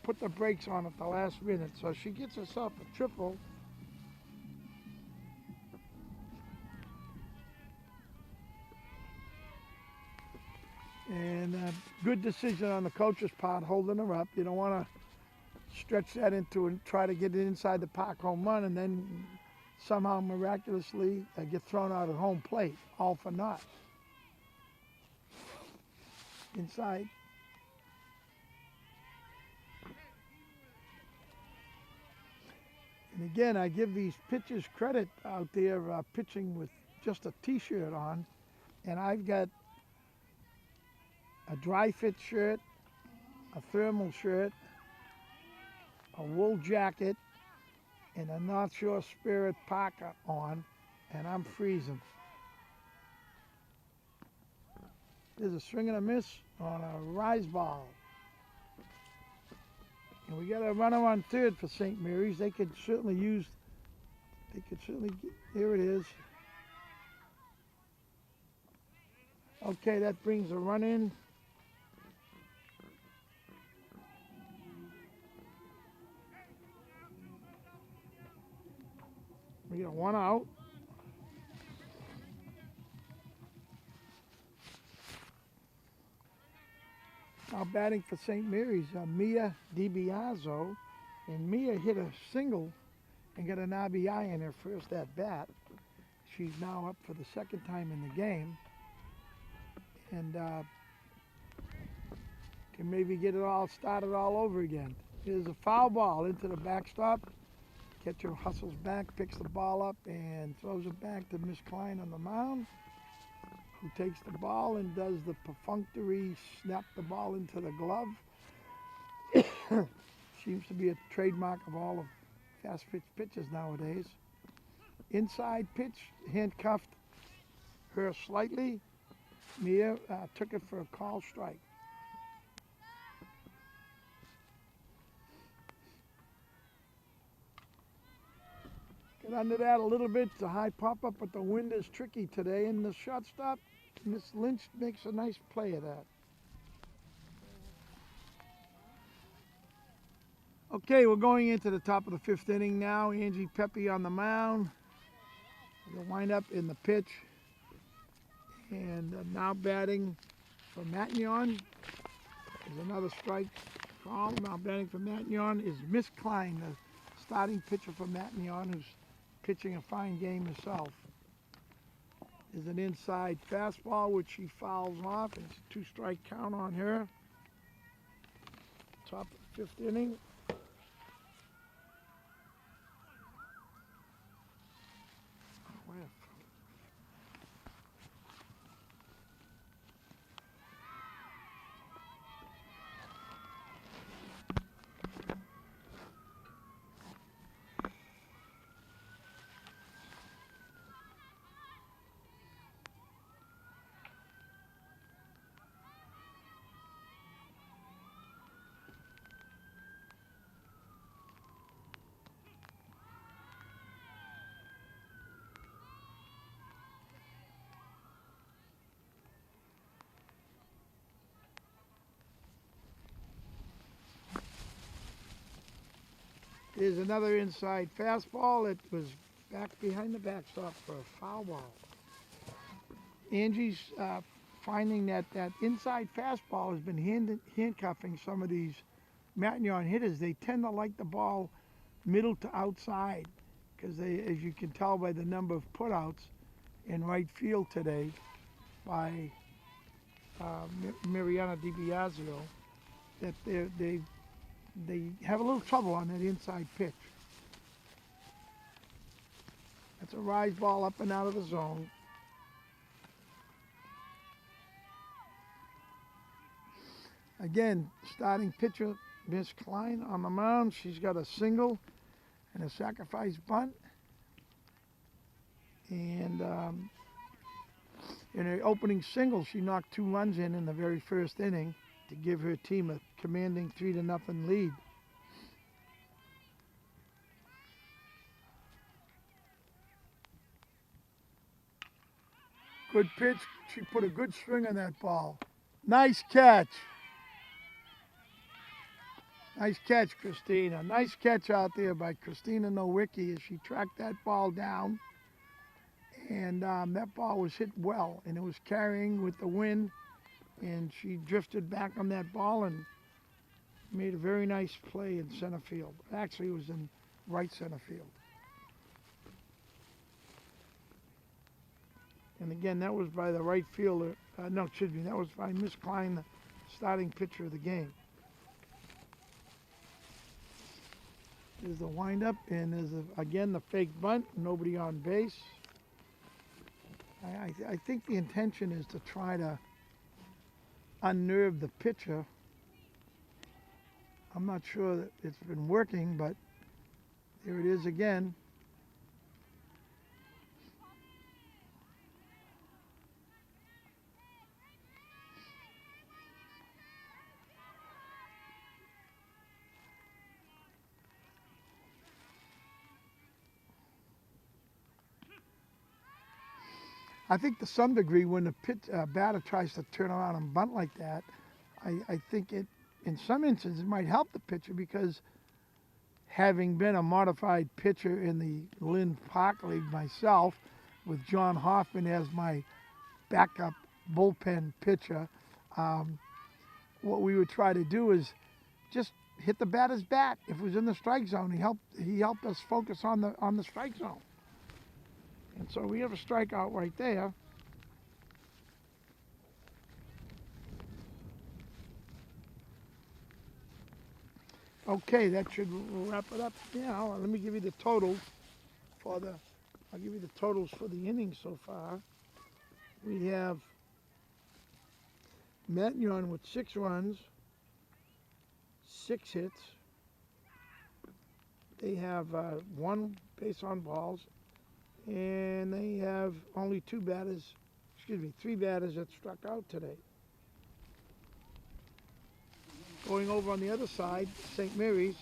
put the brakes on at the last minute. So she gets herself a triple. And good decision on the coach's part, holding her up. You don't want to stretch that into and try to get it inside the park home run and then somehow miraculously get thrown out at home plate, all for naught. Inside. And again, I give these pitchers credit out there pitching with just a t-shirt on. And I've got a dry fit shirt, a thermal shirt, a wool jacket, and a North Shore Spirit parka on, and I'm freezing. There's a swing and a miss on a rise ball. And we got a runner on third for St. Mary's. They could certainly here it is. Okay, that brings a run in. We got 1 out. Now batting for St. Mary's, Mia DiBiazzo, and Mia hit a single and got an RBI in her first at bat. She's now up for the 2nd time in the game, and can maybe get it all started all over again. Here's a foul ball into the backstop. Catcher hustles back, picks the ball up, and throws it back to Miss Klein on the mound, who takes the ball and does the perfunctory snap the ball into the glove. Seems to be a trademark of all of fast pitch pitches nowadays. Inside pitch, handcuffed her slightly. Mia took it for a call strike. Get under that a little bit. It's a high pop-up, but the wind is tricky today. And the shortstop, Miss Lynch, makes a nice play of that. Okay, we're going into the top of the 5th inning now. Angie Pepe on the mound. They'll wind up in the pitch. And now batting for Matignon. There's another strike call. Now batting for Matignon is Miss Klein, the starting pitcher for Matignon, who's pitching a fine game herself. is an inside fastball, which she fouls off. It's a 2-strike count on her. Top of the 5th inning. Here's another inside fastball. It was back behind the backstop for a foul ball. Angie's finding that that inside fastball has been handcuffing some of these Matignon hitters. They tend to like the ball middle to outside because they, as you can tell by the number of putouts in right field today by Mariana DiBiasio, that they have a little trouble on that inside pitch. That's a rise ball up and out of the zone. Again, starting pitcher Miss Klein on the mound. She's got a single and a sacrifice bunt. And in her opening single, she knocked 2 runs in the very first inning to give her team a commanding 3-0 lead. Good pitch. She put a good swing on that ball. Nice catch. Nice catch, Christina. Nice catch out there by Christina Nowicki as she tracked that ball down. And that ball was hit well, and it was carrying with the wind. And she drifted back on that ball and made a very nice play in center field. Actually, it was in right center field. And again, that was by the right fielder. No, excuse me, that was by Miss Klein, the starting pitcher of the game. There's the windup, and there's again the fake bunt. Nobody on base. I think the intention is to try to unnerve the pitcher. I'm not sure that it's been working, but there it is again. I think to some degree when the batter tries to turn around and bunt like that, I think it, in some instances, it might help the pitcher because having been a modified pitcher in the Lynn Park League myself, with John Hoffman as my backup bullpen pitcher, what we would try to do is just hit the batter's bat. If it was in the strike zone, he helped us focus on the strike zone. And so we have a strikeout right there. Okay, that should wrap it up now. Let me give you the totals for I'll give you the totals for the innings so far. We have Matignon with 6 runs, 6 hits. They have 1 base on balls, and they have only 3 batters that struck out today. Going over on the other side, St. Mary's.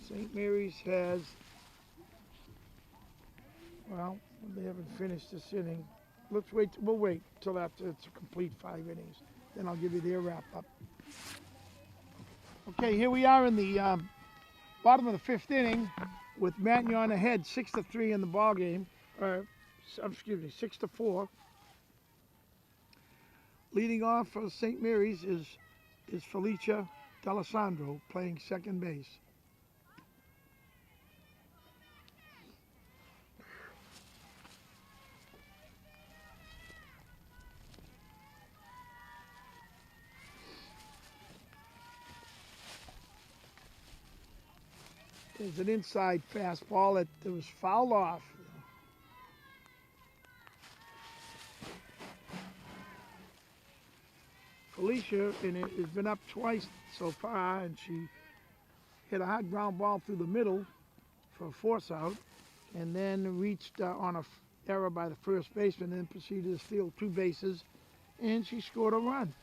St. Mary's has, well, they haven't finished this inning. We'll wait till after it's a complete 5 innings. Then I'll give you their wrap up. Okay, here we are in the bottom of the 5th inning with Matignon ahead 6-3 in the ball game. 6-4. Leading off for St. Mary's is Felicia D'Alessandro playing second base. There's an inside fastball that was fouled off. Felicia, and it has been up twice so far, and she hit a hard ground ball through the middle for a force out, and then reached on a error by the first baseman, and then proceeded to steal 2 bases, and she scored a run.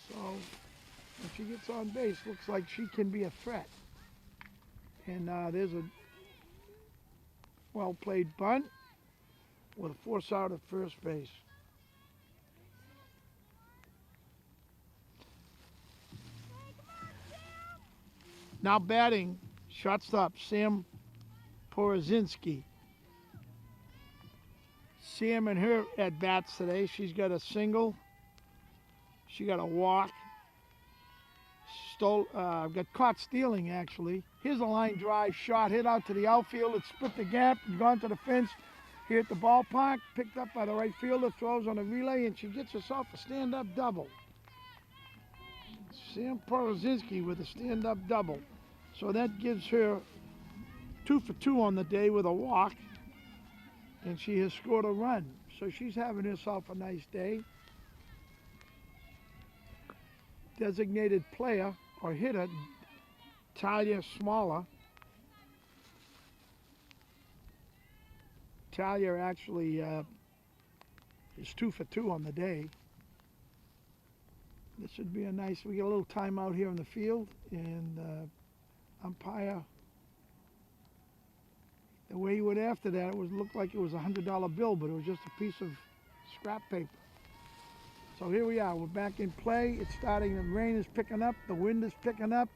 So when she gets on base, looks like she can be a threat. And there's a well-played bunt with a force out at first base. Now batting, shortstop Sam Porozinski. Sam and her at bats today. She's got a single. She got a walk. Got caught stealing actually. Here's a line drive shot, hit out to the outfield. It split the gap and gone to the fence. Here at the ballpark, picked up by the right fielder, throws on a relay, and she gets herself a stand-up double. Sam Porozinski with a stand-up double. So that gives her 2 for 2 on the day with a walk, and she has scored a run. So she's having herself a nice day. Designated player or hitter, Talia Smaller. Talia actually is 2 for 2 on the day. This should be a nice, we get a little time out here in the field, and umpire, the way he went after that, it looked like it was a $100 bill, but it was just a piece of scrap paper. So here we are, we're back in play. It's starting, the rain is picking up, the wind is picking up.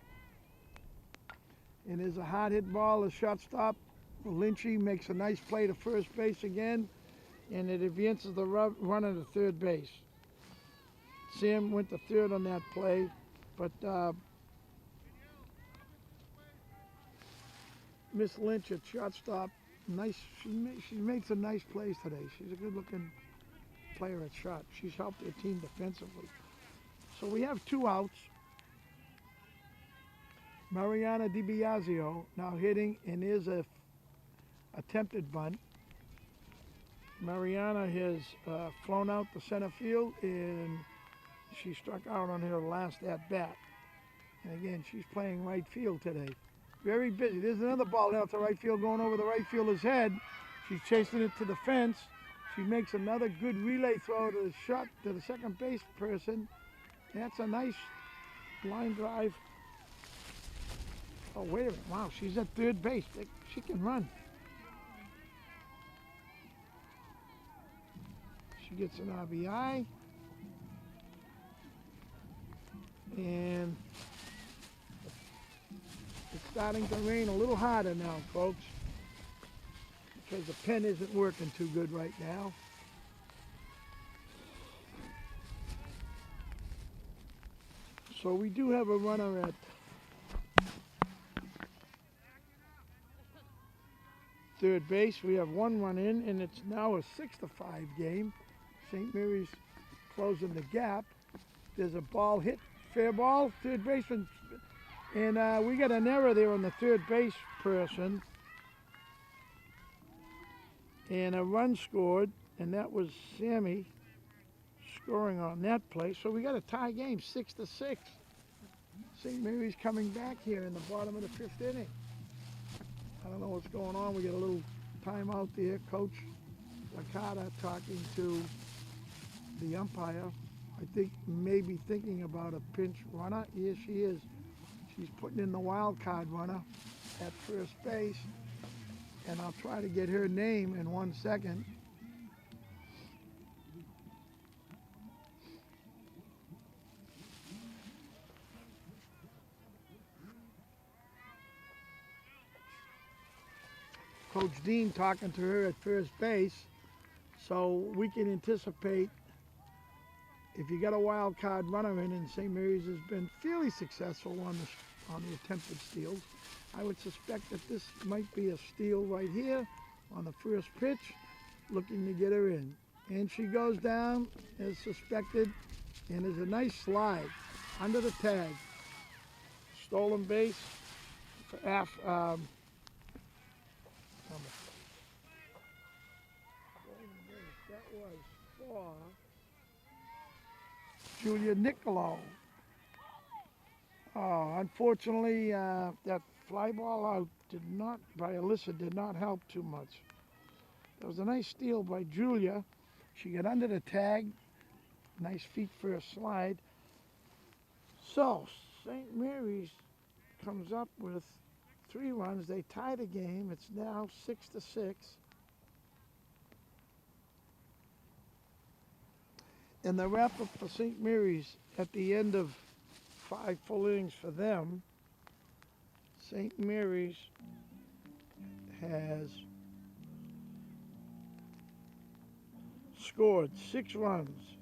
And there's a hard hit ball, a shortstop. Lynchy makes a nice play to first base again, and it advances the runner to third base. Sam went to third on that play, but Miss Lynch at shortstop, nice. She makes some nice plays today. She's a good-looking player at short. She's helped her team defensively. So we have 2 outs. Mariana DiBiasio now hitting, and is a attempted bunt. Mariana has flown out to center field, and she struck out on her last at bat. And again, she's playing right field today. Very busy. There's another ball out to right field going over the right fielder's head. She's chasing it to the fence. She makes another good relay throw to the shot to the second base person. That's a nice line drive. Oh, wait a minute. Wow, she's at third base. She can run. She gets an RBI. And it's starting to rain a little harder now, folks, because the pen isn't working too good right now. So we do have a runner at third base. We have 1 run in, and it's now a 6-5 game. St. Mary's closing the gap. There's a ball hit, fair ball, third baseman, and we got an error there on the third base person, and a run scored, and that was Sammy scoring on that play. So we got a tie game, 6-6. St. Mary's coming back here in the bottom of the 5th inning. I don't know what's going on. We got a little timeout there. Coach Licata talking to the umpire. I think maybe thinking about a pinch runner. Yes, she is. She's putting in the wild card runner at first base, and I'll try to get her name in 1 second. Coach Dean talking to her at first base, so we can anticipate if you got a wild card runner in, and St. Mary's has been fairly successful on the attempted steals. I would suspect that this might be a steal right here on the first pitch, looking to get her in. And she goes down as suspected, and there's a nice slide under the tag. Stolen base that was for Julia Niccolo. Unfortunately, that fly ball out by Alyssa did not help too much. There was a nice steal by Julia. She got under the tag. Nice feet first slide. So, St. Mary's comes up with 3 runs. They tie the game. It's now 6-6. And the wrap up for St. Mary's at the end of 5 full innings for them, St. Mary's has scored 6 runs.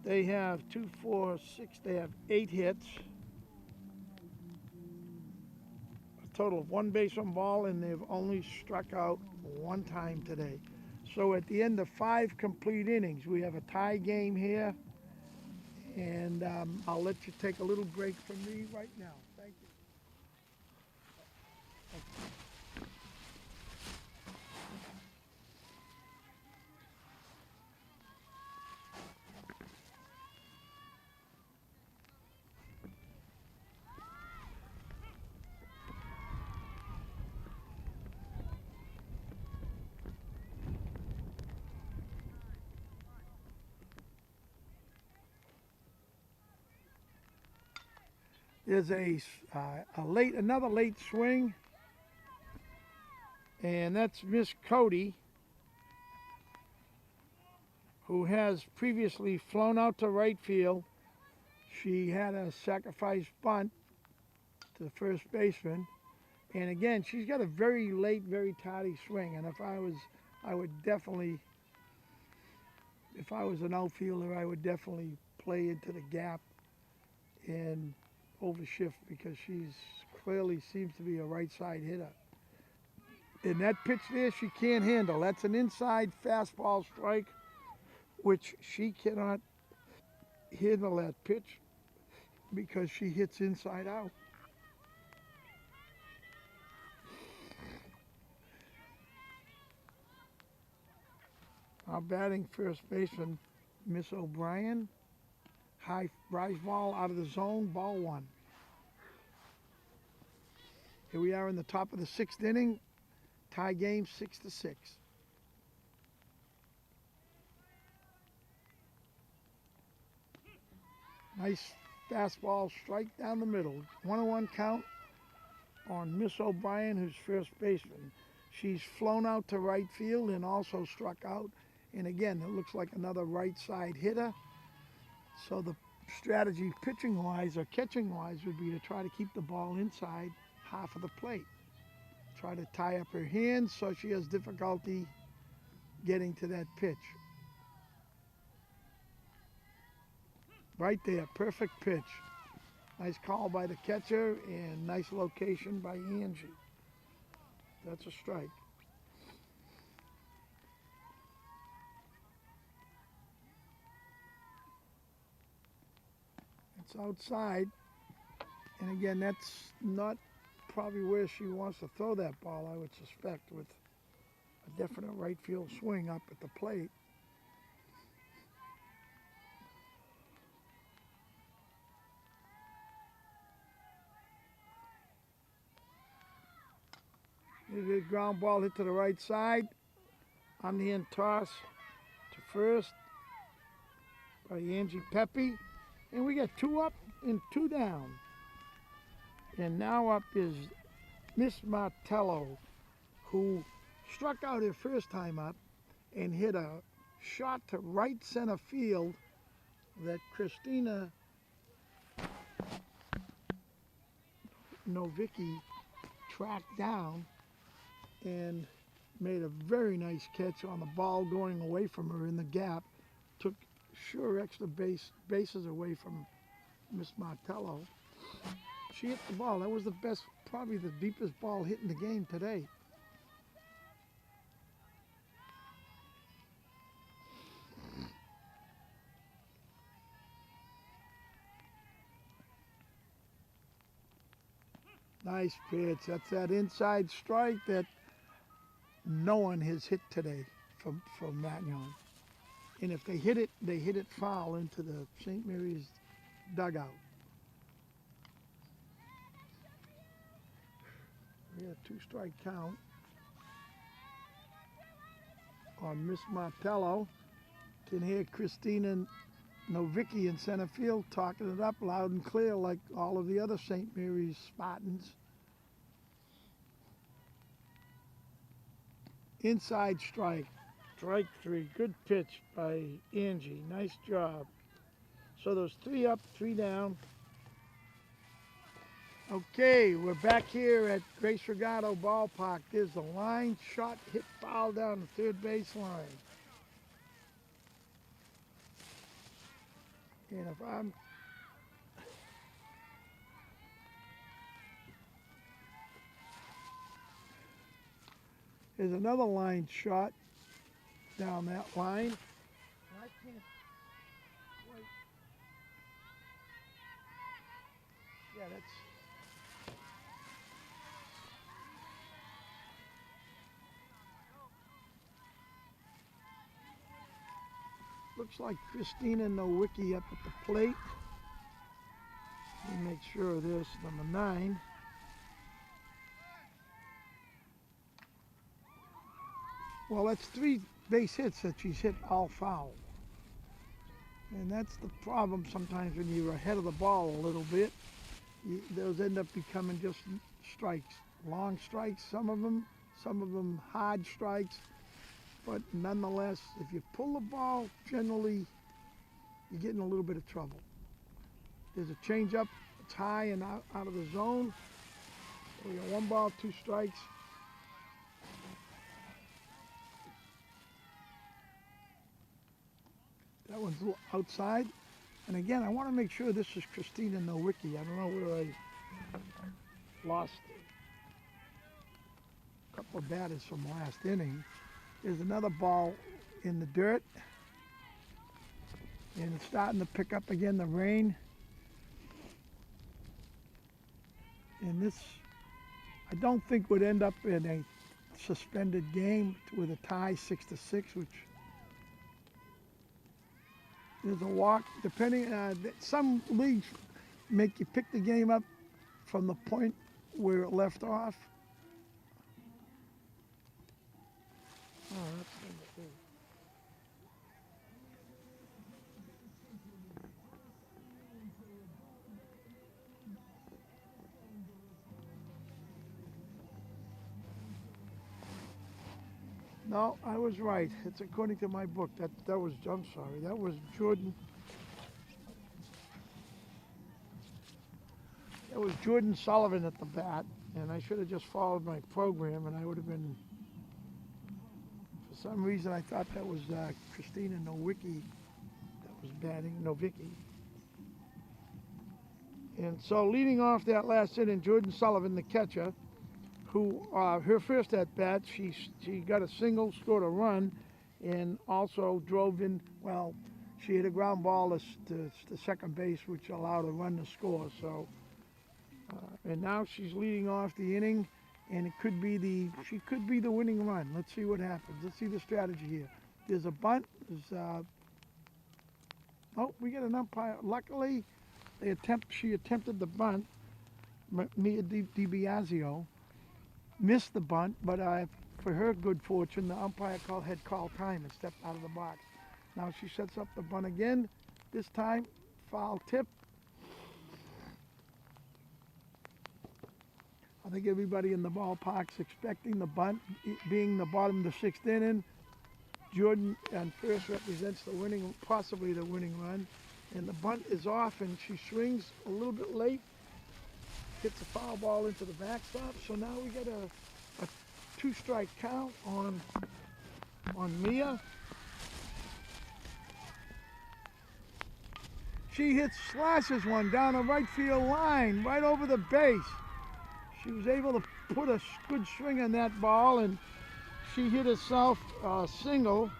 They have 2, 4, 6, they have 8 hits. A total of 1 base on ball, and they've only struck out 1 time today. So at the end of 5 complete innings, we have a tie game here. And I'll let you take a little break from me right now. Thank you. There's another late swing, and that's Miss Cody, who has previously flown out to right field. She had a sacrifice bunt to the first baseman, and again, she's got a very late, very tardy swing. And if I was an outfielder, I would definitely play into the gap and overshift, because she's clearly seems to be a right side hitter. And that pitch there, she can't handle. That's an inside fastball strike, which she cannot handle that pitch because she hits inside out. Our batting first baseman, Miss O'Brien. High rise ball out of the zone, ball 1. Here we are in the top of the 6th inning. Tie game 6-6. Nice fastball strike down the middle. 1-1 count on Miss O'Brien, who's first baseman. She's flown out to right field and also struck out. And again, it looks like another right side hitter. So the strategy pitching-wise or catching-wise would be to try to keep the ball inside half of the plate. Try to tie up her hands so she has difficulty getting to that pitch. Right there, perfect pitch. Nice call by the catcher and nice location by Angie. That's a strike. It's outside, and again, that's not probably where she wants to throw that ball, I would suspect, with a definite right field swing up at the plate. The ground ball hit to the right side. Underhand toss to first by Angie Pepe. And we got 2 up and 2 down. And now up is Miss Martello, who struck out her first time up and hit a shot to right center field that Christina Novicki tracked down and made a very nice catch on the ball going away from her in the gap. Took sure extra bases away from Miss Martello. She hit the ball. That was the best, probably the deepest ball hit in the game today. Nice pitch. That's that inside strike that no one has hit today from Matignon. And if they hit it foul into the St. Mary's dugout. We got a 2-strike count on Miss Martello. Can hear Christina Novicki in center field talking it up loud and clear like all of the other St. Mary's Spartans. Inside strike. Strike 3. Good pitch by Angie. Nice job. So there's 3 up, 3 down. Okay, we're back here at Grace Regato Ballpark. There's a line shot hit foul down the third base line. And if I'm there's another line shot down that line. I can't quite. Yeah, that's. Looks like Christina Nowicki up at the plate. Let me make sure of this. Number 9. Well, that's 3 base hits that she's hit all foul. And that's the problem sometimes when you're ahead of the ball a little bit. Those end up becoming just strikes. Long strikes, some of them hard strikes. But nonetheless, if you pull the ball, generally you get in a little bit of trouble. There's a changeup. It's high and out of the zone. So we got 1 ball, 2 strikes. That one's a little outside. And again, I want to make sure this is Christina Nowicki. I don't know where I lost a couple of batters from last inning. There's another ball in the dirt. And it's starting to pick up again, the rain. And this, I don't think would end up in a suspended game with a tie 6-6, which there's a walk, depending, some leagues make you pick the game up from the point where it left off. Oh, that's number 2. No, I was right. It's according to my book. That was, I'm sorry, that was Jordan. That was Jordan Sullivan at the bat, and I should have just followed my program, and I would have been. For some reason, I thought that was Christina Nowicki that was batting, Novicki. And so leading off that last inning, Jordan Sullivan, the catcher, who her first at bat, she got a single, scored a run, and also drove in. Well, she hit a ground ball to second base, which allowed a run to score. So, and now she's leading off the inning, and she could be the winning run. Let's see what happens. Let's see the strategy here. There's a bunt. Oh, we get an umpire. Luckily, she attempted the bunt. Mia DiBiasio missed the bunt, but for her good fortune, the umpire had called time and stepped out of the box. Now she sets up the bunt again. This time, foul tip. I think everybody in the ballpark's expecting the bunt, being the bottom of the 6th inning. Jordan on first represents possibly the winning run. And the bunt is off, and she swings a little bit late. Hits a foul ball into the backstop. So now we get a 2-strike count on Mia. She slashes one down the right field line, right over the base. She was able to put a good swing on that ball, and she hit herself a single,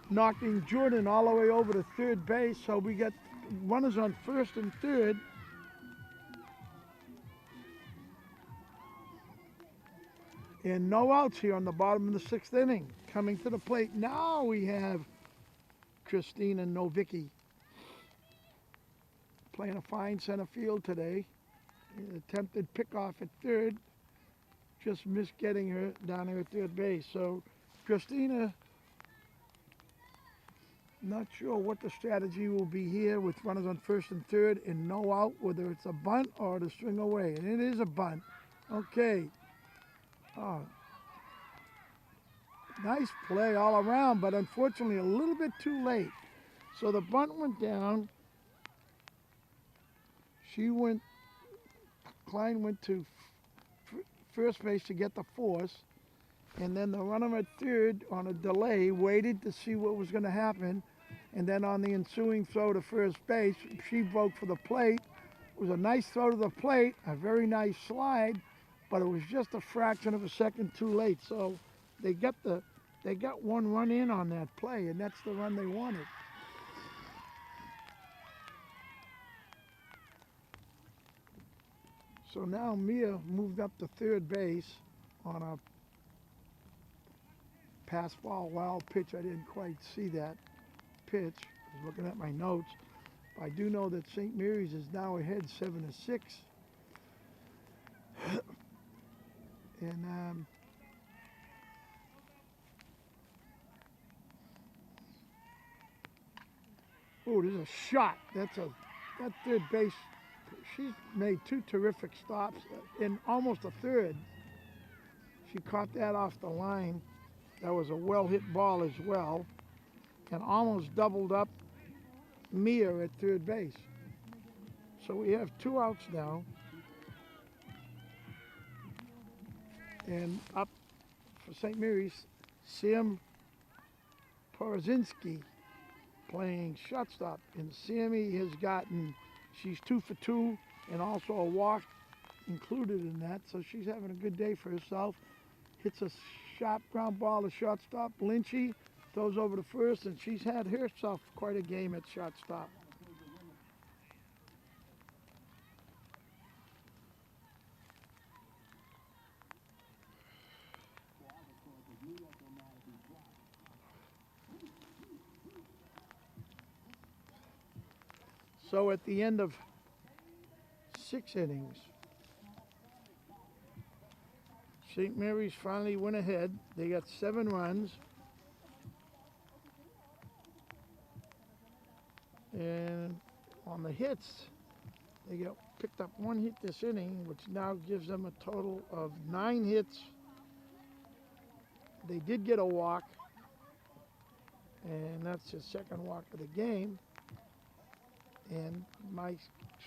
knocking Jordan all the way over to third base. So we got runners on first and third. And no outs here on the bottom of the sixth inning. Coming to the plate now we have Christina Novicki playing a fine center field today. An attempted pickoff at third, just missed getting her down there at third base. So Christina, not sure what the strategy will be here with runners on first and third and no out, whether it's a bunt or to string away. And it is a bunt. Okay. Oh, nice play all around, but unfortunately a little bit too late. So the bunt went down. Klein went to first base to get the force, and then the runner at third on a delay waited to see what was going to happen, and then on the ensuing throw to first base, she broke for the plate. It was a nice throw to the plate, a very nice slide, but it was just a fraction of a second too late. So they got one run in on that play, and that's the run they wanted. So now Mia moved up to third base on a pass ball wild pitch. I didn't quite see that pitch. I was looking at my notes. But I do know that St. Mary's is now ahead 7-6. And oh, there's a shot. That third base. She's made two terrific stops in almost a third. She caught that off the line. That was a well-hit ball as well, and almost doubled up Mia at third base. So we have two outs now. And up for St. Mary's, Sam Porozinski playing shortstop. And Sammy has gotten, she's 2 for 2 and also a walk included in that. So she's having a good day for herself. Hits a sharp ground ball to shortstop. Lynchy throws over to first, and she's had herself quite a game at shortstop. So at the end of 6 innings, St. Mary's finally went ahead. They got 7 runs. And on the hits, they picked up 1 hit this inning, which now gives them a total of 9 hits. They did get a walk, and that's his second walk of the game. And my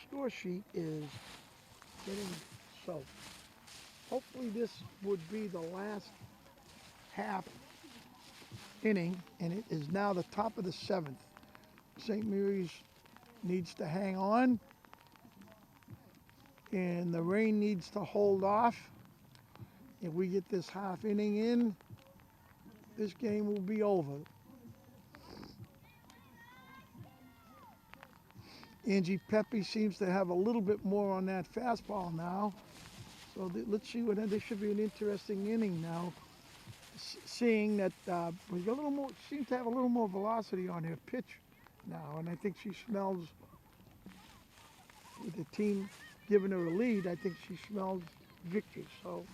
score sheet is getting so. Hopefully this would be the last half inning, and it is now the top of the 7th. St. Mary's needs to hang on, and the rain needs to hold off. If we get this half inning in, this game will be over. Angie Pepe seems to have a little bit more on that fastball now. So let's see what, this should be an interesting inning now. Seeing that we got a little more, seems to have a little more velocity on her pitch now, and I think she smells, with the team giving her a lead, I think she smells victory. So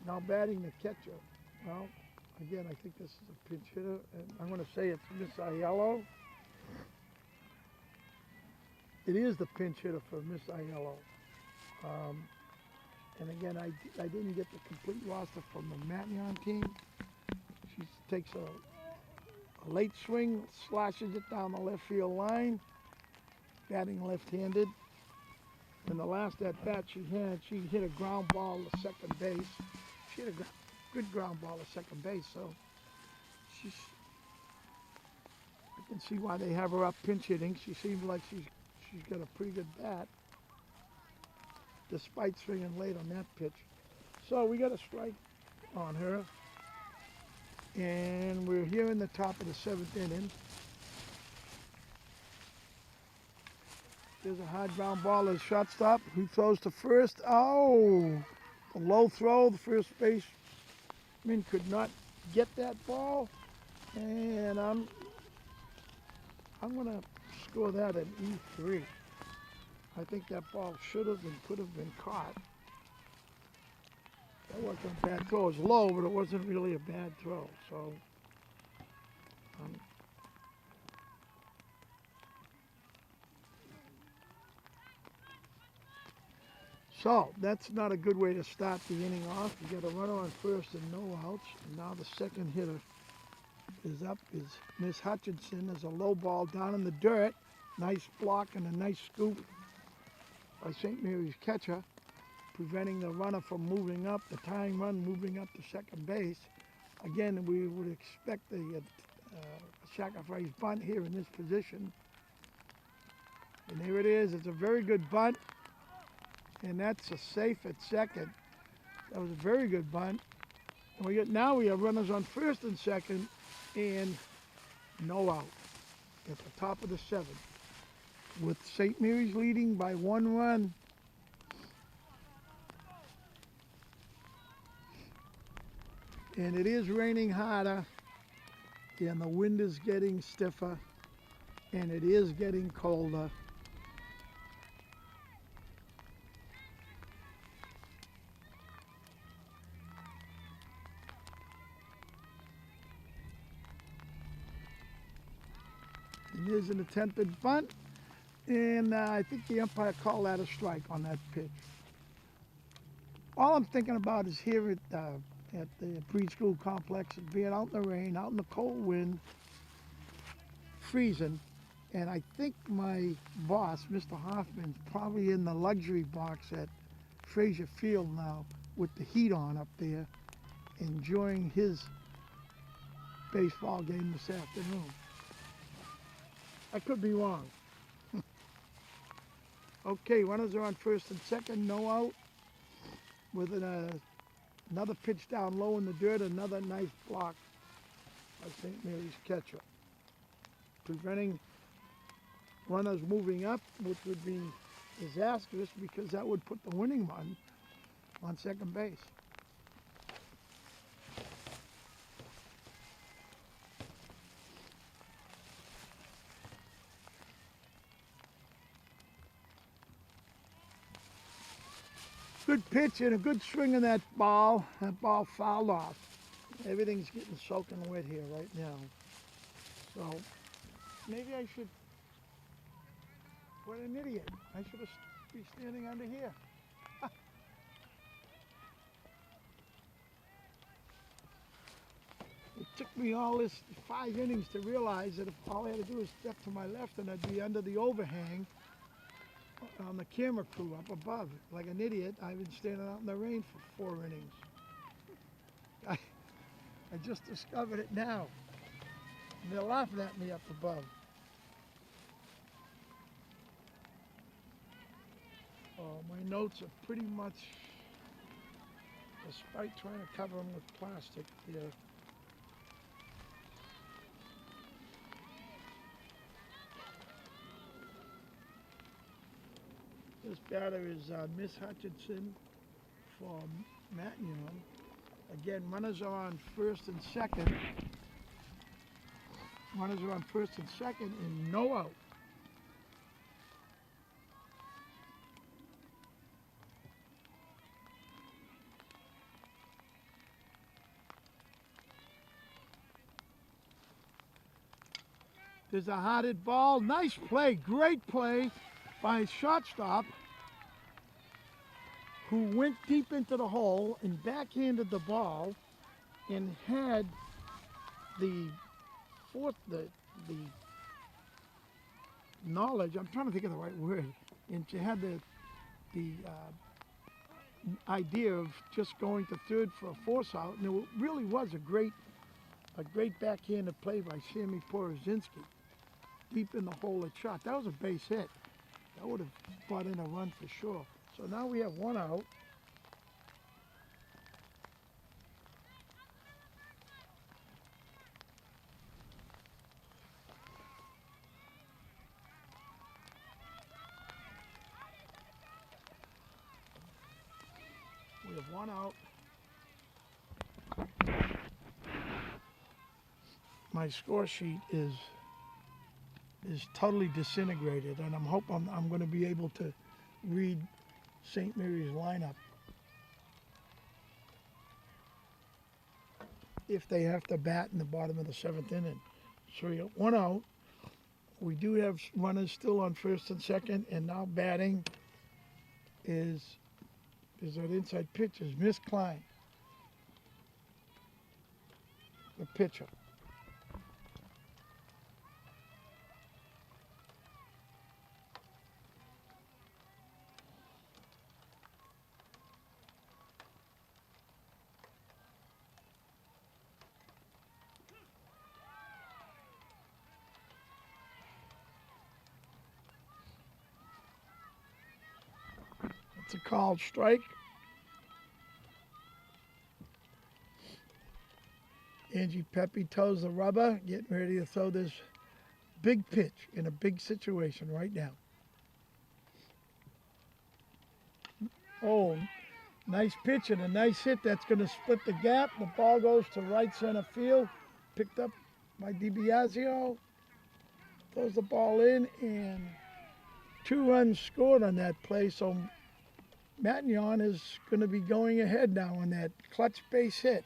now batting the catcher. Well, again, I think this is a pinch hitter, and I'm going to say it's Miss Aiello. It is the pinch hitter for Miss Aiello. And again, I didn't get the complete roster from the Matignon team. She takes a late swing, slashes it down the left field line, batting left-handed. And the last at-bat she hit a ground ball to second base. She hit a good ground ball to second base, so I can see why they have her up pinch hitting. She seems like she's got a pretty good bat, despite swinging late on that pitch. So we got a strike on her, and we're here in the top of the 7th inning. There's a hard ground ball as shortstop. Who throws to first? Oh, a low throw. The first baseman could not get that ball, and I'm gonna score that an E3. I think that ball should have and could have been caught. That wasn't a bad throw. It was low, but it wasn't really a bad throw. So that's not a good way to start the inning off. You got a runner on first and no outs. And now the second hitter is up. Is Miss Hutchinson. There's a low ball down in the dirt. Nice block and a nice scoop by St. Mary's catcher, preventing the runner from moving up, the tying run moving up to second base. Again, we would expect the sacrifice bunt here in this position. And there it is. It's a very good bunt. And that's a safe at second. That was a very good bunt. And now we have runners on first and second and no out at the top of the seventh, with St. Mary's leading by 1 run. And it is raining harder, and the wind is getting stiffer, and it is getting colder. And there's an attempted bunt, and I think the umpire called that a strike on that pitch. All I'm thinking about is here at the preschool complex, and being out in the rain, out in the cold wind, freezing, and I think my boss, Mr. Hoffman's probably in the luxury box at Frazier Field now with the heat on up there, enjoying his baseball game this afternoon. I could be wrong. Okay, runners are on first and second, no out, with another pitch down low in the dirt, another nice block by St. Mary's catcher, preventing runners moving up, which would be disastrous because that would put the winning run on second base. Good pitch and a good swing of that ball. That ball fouled off. Everything's getting soaking wet here right now. So maybe I should, what an idiot. I should be standing under here. It took me all this 5 innings to realize that if all I had to do was step to my left and I'd be under the overhang on the camera crew up above. Like an idiot, I've been standing out in the rain for 4 innings. I just discovered it now. And they're laughing at me up above. Oh, my notes are pretty much, despite trying to cover them with plastic here. This batter is Miss Hutchinson for Matignon. Again, runners are on first and second. Runners are on first and second and no out. There's a hot ball. Nice play, great play by shortstop, who went deep into the hole and backhanded the ball and had the knowledge, I'm trying to think of the right word, and she had the idea of just going to third for a force out, and it really was a great backhanded play by Sammy Porozinski, deep in the hole at shot. That was a base hit. That would have brought in a run for sure. So now we have 1 out. my score sheet is totally disintegrated, and I'm going to be able to read St. Mary's lineup if they have to bat in the bottom of the 7th inning. So we got 1 out. We do have runners still on first and second, and now batting is that inside pitch is Miss Klein, the pitcher. It's a called strike. Angie Pepe toes the rubber, getting ready to throw this big pitch in a big situation right now. Oh, nice pitch and a nice hit. That's going to split the gap. The ball goes to right center field. Picked up by DiBiasio. Throws the ball in, and 2 runs scored on that play. So Matignon is going to be going ahead now on that clutch base hit.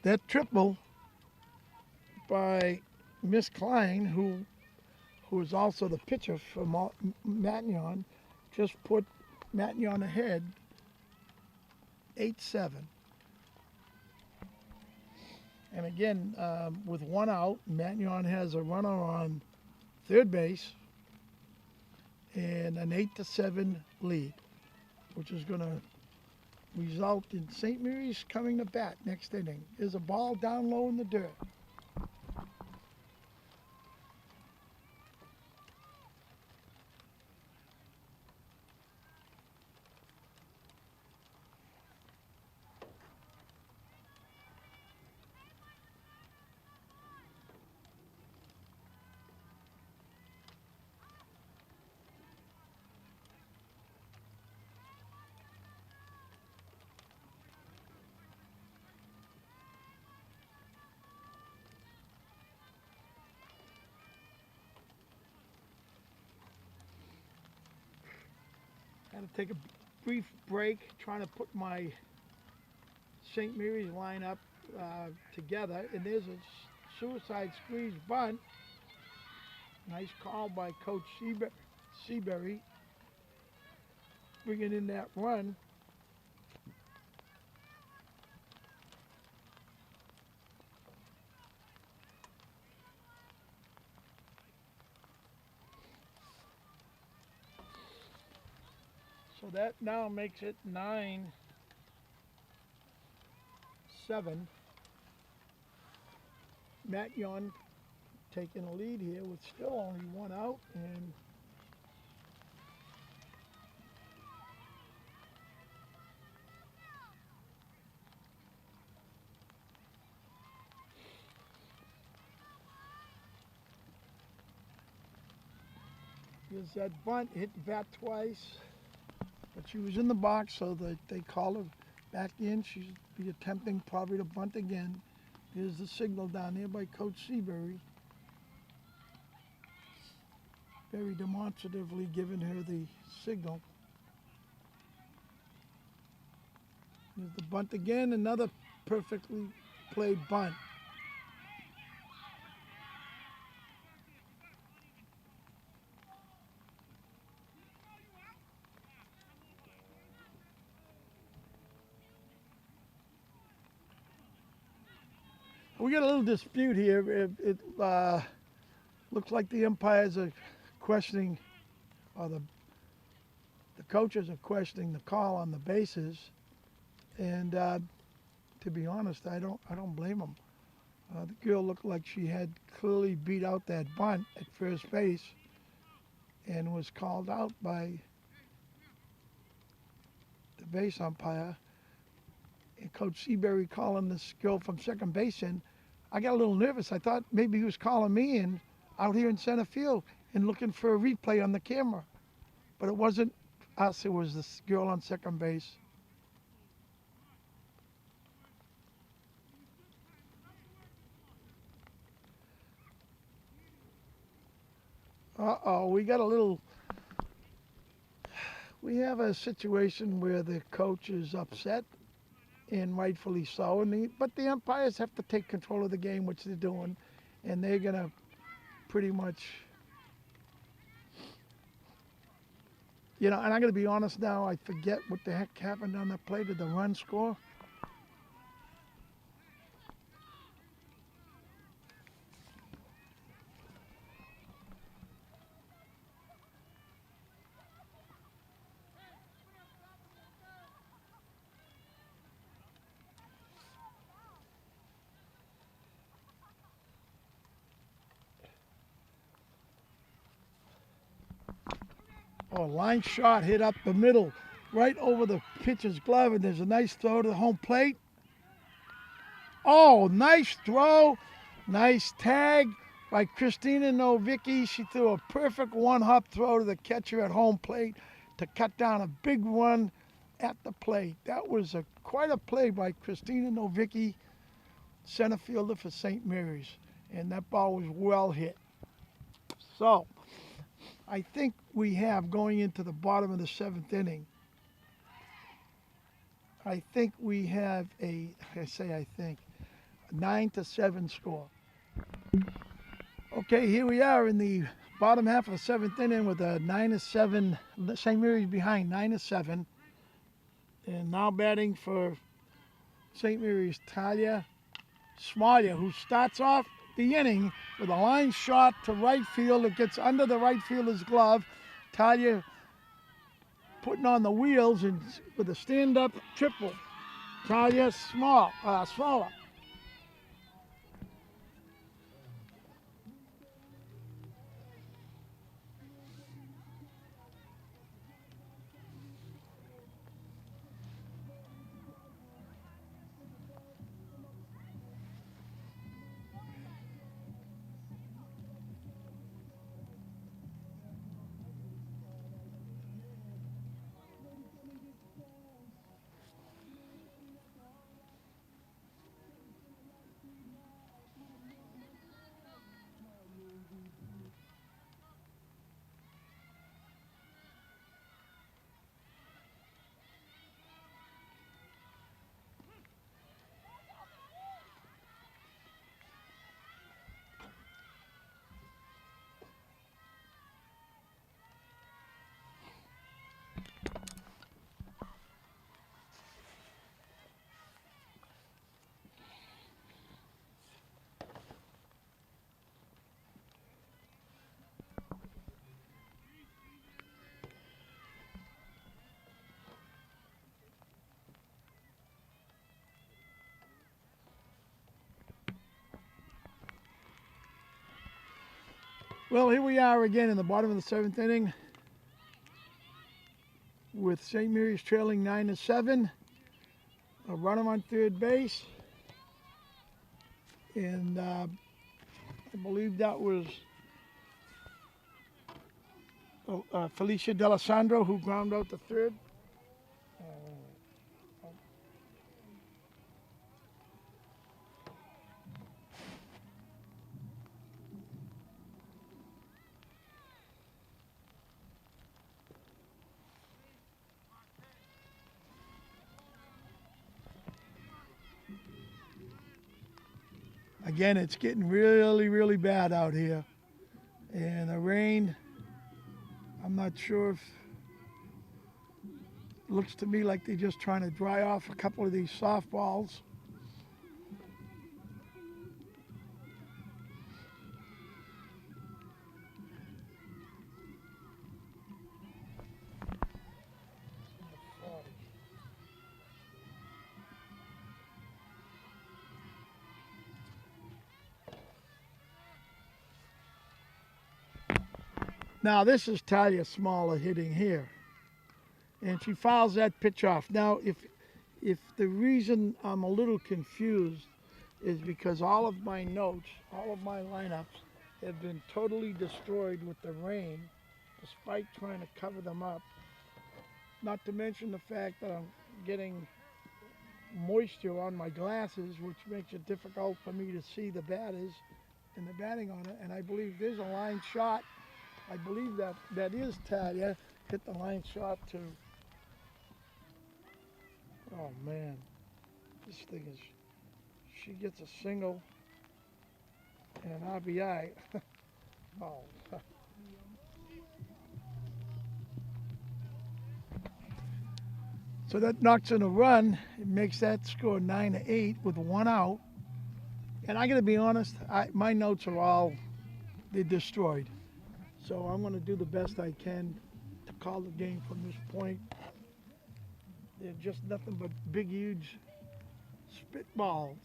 That triple by Miss Klein, who is also the pitcher for Matignon, just put Matignon ahead 8-7. And again, with 1 out, Matignon has a runner on third base and an 8-7 lead, which is going to result in St. Mary's coming to bat next inning. There's a ball down low in the dirt. Had to take a brief break trying to put my St. Mary's lineup together, and there's a suicide squeeze bunt. Nice call by Coach Seabury, bringing in that run. So that now makes it 9-7. Matignon taking a lead here with still only 1 out, and here's that bunt, hit the bat twice. But she was in the box, so they call her back in. She'll be attempting probably to bunt again. Here's the signal down there by Coach Seabury. Very demonstratively giving her the signal. Here's the bunt again, another perfectly played bunt. We got a little dispute here. It looks like the umpires are questioning, or the coaches are questioning the call on the bases, and to be honest, I don't blame them. The girl looked like she had clearly beat out that bunt at first base, and was called out by base umpire, and Coach Seabury calling this girl from second base in, I got a little nervous. I thought maybe he was calling me in out here in center field and looking for a replay on the camera. But it wasn't us, it was this girl on second base. Uh-oh, we have a situation where the coach is upset, and rightfully so, but the umpires have to take control of the game, which they're doing, and they're going to pretty much, and I'm going to be honest now, I forget what the heck happened on that play. Did the run score? Oh, line shot hit up the middle, right over the pitcher's glove, and there's a nice throw to the home plate. Oh, nice throw, nice tag by Christina Novicki. She threw a perfect one-hop throw to the catcher at home plate to cut down a big run at the plate. That was quite a play by Christina Novicki, center fielder for St. Mary's, and that ball was well hit. So, I think we have, going into the bottom of the seventh inning, I think we have a 9-7 score. Okay, here we are in the bottom half of the seventh inning with a 9-7, St. Mary's behind 9-7. And now batting for St. Mary's, Talia Smalia, who starts off the inning with a line shot to right field. It gets under the right fielder's glove. Talia putting on the wheels and with a stand-up triple. Talia Smaller. Well, here we are again in the bottom of the seventh inning with St. Mary's trailing 9-7. A runner on third base. And I believe that was Felicia D'Alessandro who ground out the third. Again, it's getting really, really bad out here. And the rain, I'm not sure if, it looks to me like they're just trying to dry off a couple of these softballs. Now this is Talia Smaller hitting here. and she fouls that pitch off. Now, if the reason I'm a little confused is because all of my notes, all of my lineups have been totally destroyed with the rain, despite trying to cover them up. Not to mention the fact that I'm getting moisture on my glasses, which makes it difficult for me to see the batters and the batting on it. And I believe there's a line shot. I believe that is Talia. Hit the line shot too. Oh man, this thing is, she gets a single and an RBI. Oh. So that knocks in a run. It makes that score 9-8 with one out. And I got to be honest, my notes are all, they're destroyed. So I'm going to do the best I can to call the game from this point. They're just nothing but big, huge spitballs.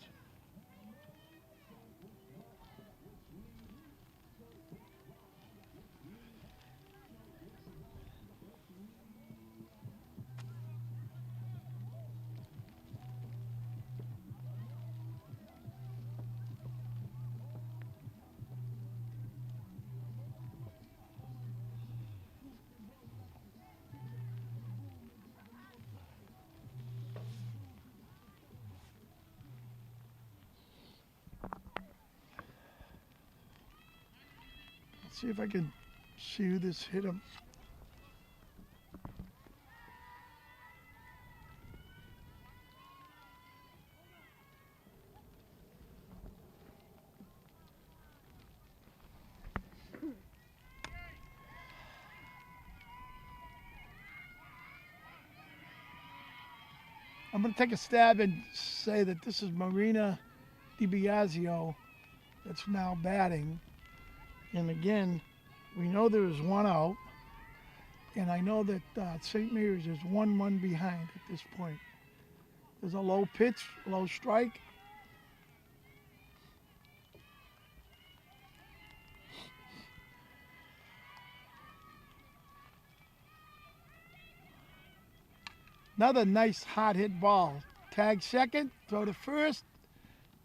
See if I can see who this hit him. I'm going to take a stab and say that this is Marina DiBiasio that's now batting. And again, we know there is one out, and I know that St. Mary's is 1-1 behind at this point. There's a low pitch, low strike. Another nice hard hit ball. Tag second, throw to first,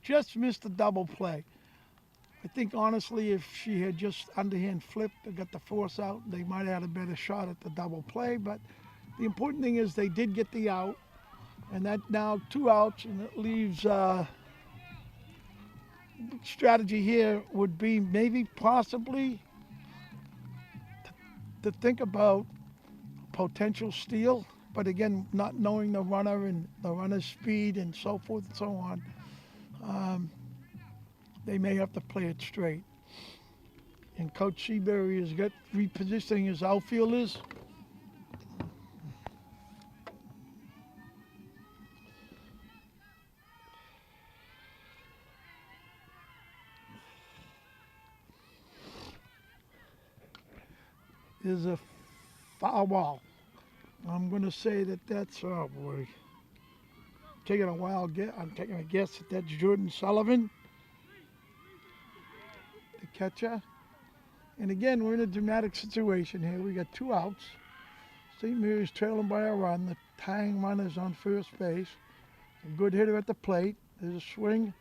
just missed a double play. I think honestly, if she had just underhand flipped and got the force out, they might have had a better shot at the double play. But the important thing is they did get the out, and that now 2 outs, and it leaves strategy here would be maybe possibly to think about potential steal, but again, not knowing the runner and the runner's speed and so forth and so on. They may have to play it straight. And Coach Seabury has got repositioning his outfielders. There's a foul ball. I'm going to say that that's, oh boy, taking a wild guess. I'm taking a guess that that's Jordan Sullivan, the catcher. And again, we're in a dramatic situation here. We got 2 outs. St. Mary's trailing by a run. The tying runner's on first base. A good hitter at the plate. There's a swing.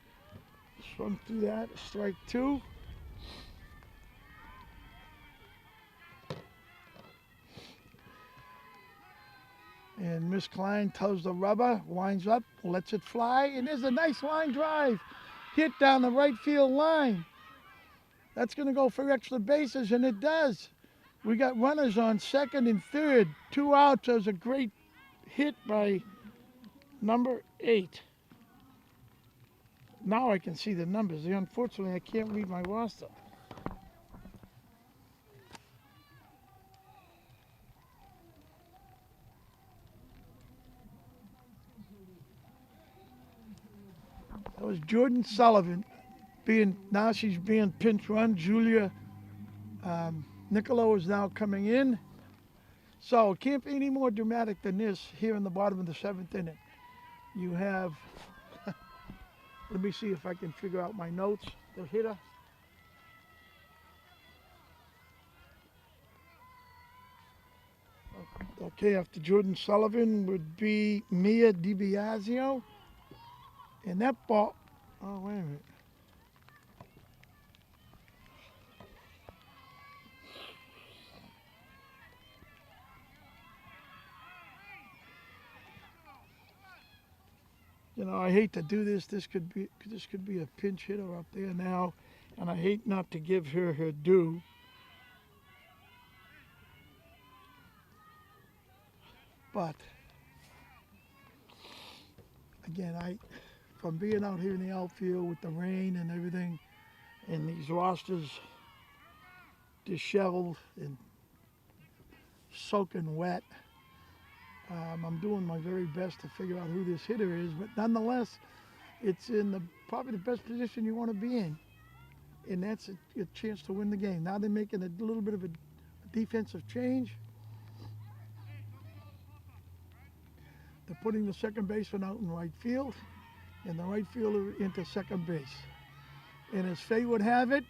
Swung through that. Strike 2. And Miss Klein toes the rubber, winds up, lets it fly, and there's a nice line drive hit down the right field line. That's going to go for extra bases, and it does. We got runners on second and third. 2 outs. That was a great hit by number 8. Now I can see the numbers. Unfortunately, I can't read my roster. That was Jordan Sullivan. Now she's being pinch run. Julia Nicolo is now coming in. So it can't be any more dramatic than this here in the bottom of the 7th inning. You have, let me see if I can figure out my notes. The hitter. Okay, after Jordan Sullivan would be Mia DiBiasio. And that ball, oh, wait a minute. You know, I hate to do this. This could be a pinch hitter up there now, and I hate not to give her her due. But again, from being out here in the outfield with the rain and everything, and these rosters disheveled and soaking wet, I'm doing my very best to figure out who this hitter is. But nonetheless, it's in probably the best position you want to be in, and that's a chance to win the game. Now they're making a little bit of a defensive change. They're putting the second baseman out in right field and the right fielder into second base. And as fate would have it,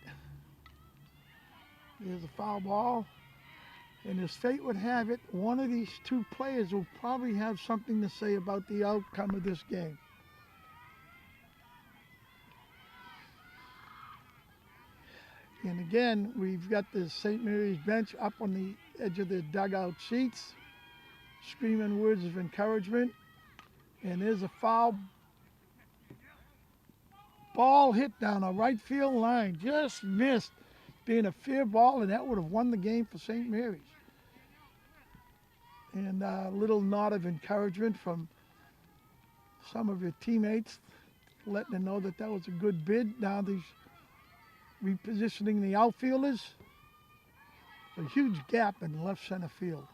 there's a foul ball. And as fate would have it, one of these two players will probably have something to say about the outcome of this game. And again, we've got the St. Mary's bench up on the edge of the dugout seats, screaming words of encouragement. And there's a foul ball hit down a right field line. Just missed being a fair ball, and that would have won the game for St. Mary's. And a little nod of encouragement from some of your teammates, letting them know that that was a good bid. Now these repositioning the outfielders. A huge gap in left center field.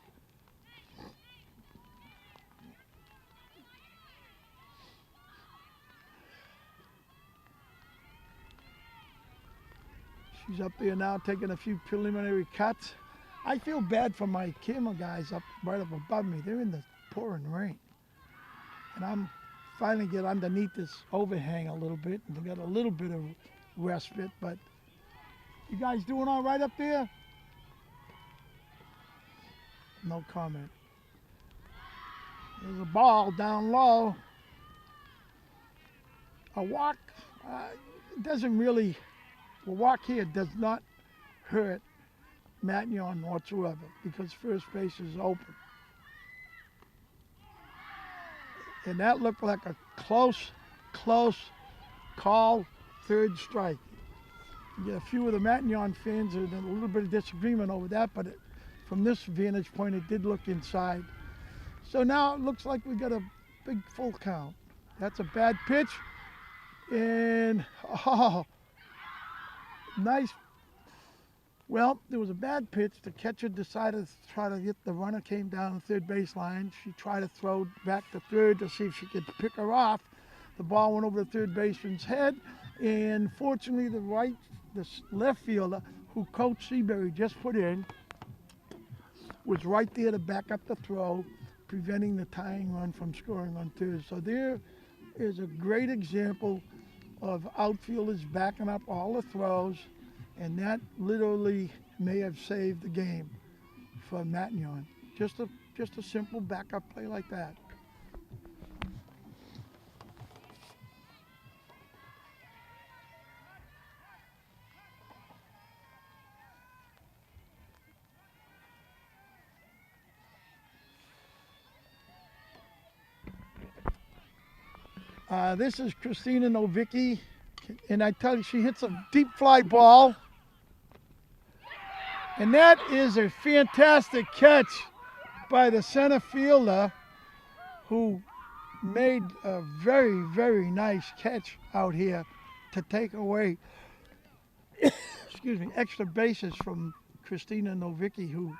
She's up there now taking a few preliminary cuts. I feel bad for my camera guys right up above me. They're in the pouring rain. And I'm finally get underneath this overhang a little bit, and they got a little bit of respite. But you guys doing all right up there? No comment. There's a ball down low. A walk doesn't really, a walk here does not hurt Matignon whatsoever because first base is open. And that looked like a close call, third strike. You get a few of the Matignon fans and a little bit of disagreement over that, but from this vantage point, it did look inside. So now it looks like we got a big full count. That's a bad pitch. And, oh, nice. Well, there was a bad pitch. The catcher decided to try to get the runner came down the third baseline. She tried to throw back to third to see if she could pick her off. The ball went over the third baseman's head. And fortunately, the left fielder, who Coach Seabury just put in, was right there to back up the throw, preventing the tying run from scoring on third. So there is a great example of outfielders backing up all the throws, and that literally may have saved the game for Matignon. Just a simple backup play like that. This is Christina Novicki, and I tell you, she hits a deep fly ball. And that is a fantastic catch by the center fielder, who made a very, very nice catch out here to take away excuse me, extra bases from Christina Novicki, who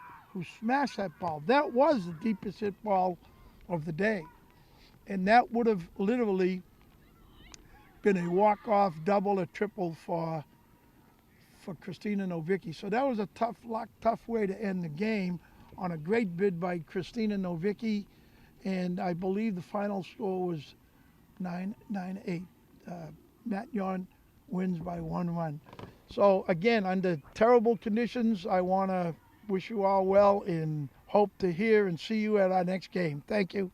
smashed that ball. That was the deepest hit ball of the day. And that would have literally been a walk-off double or triple for Christina Novicki. So that was a tough way to end the game on a great bid by Christina Novicki. And I believe the final score was 9-8. Matignon wins by 1 run. So again, under terrible conditions, I want to wish you all well, and hope to hear and see you at our next game. Thank you.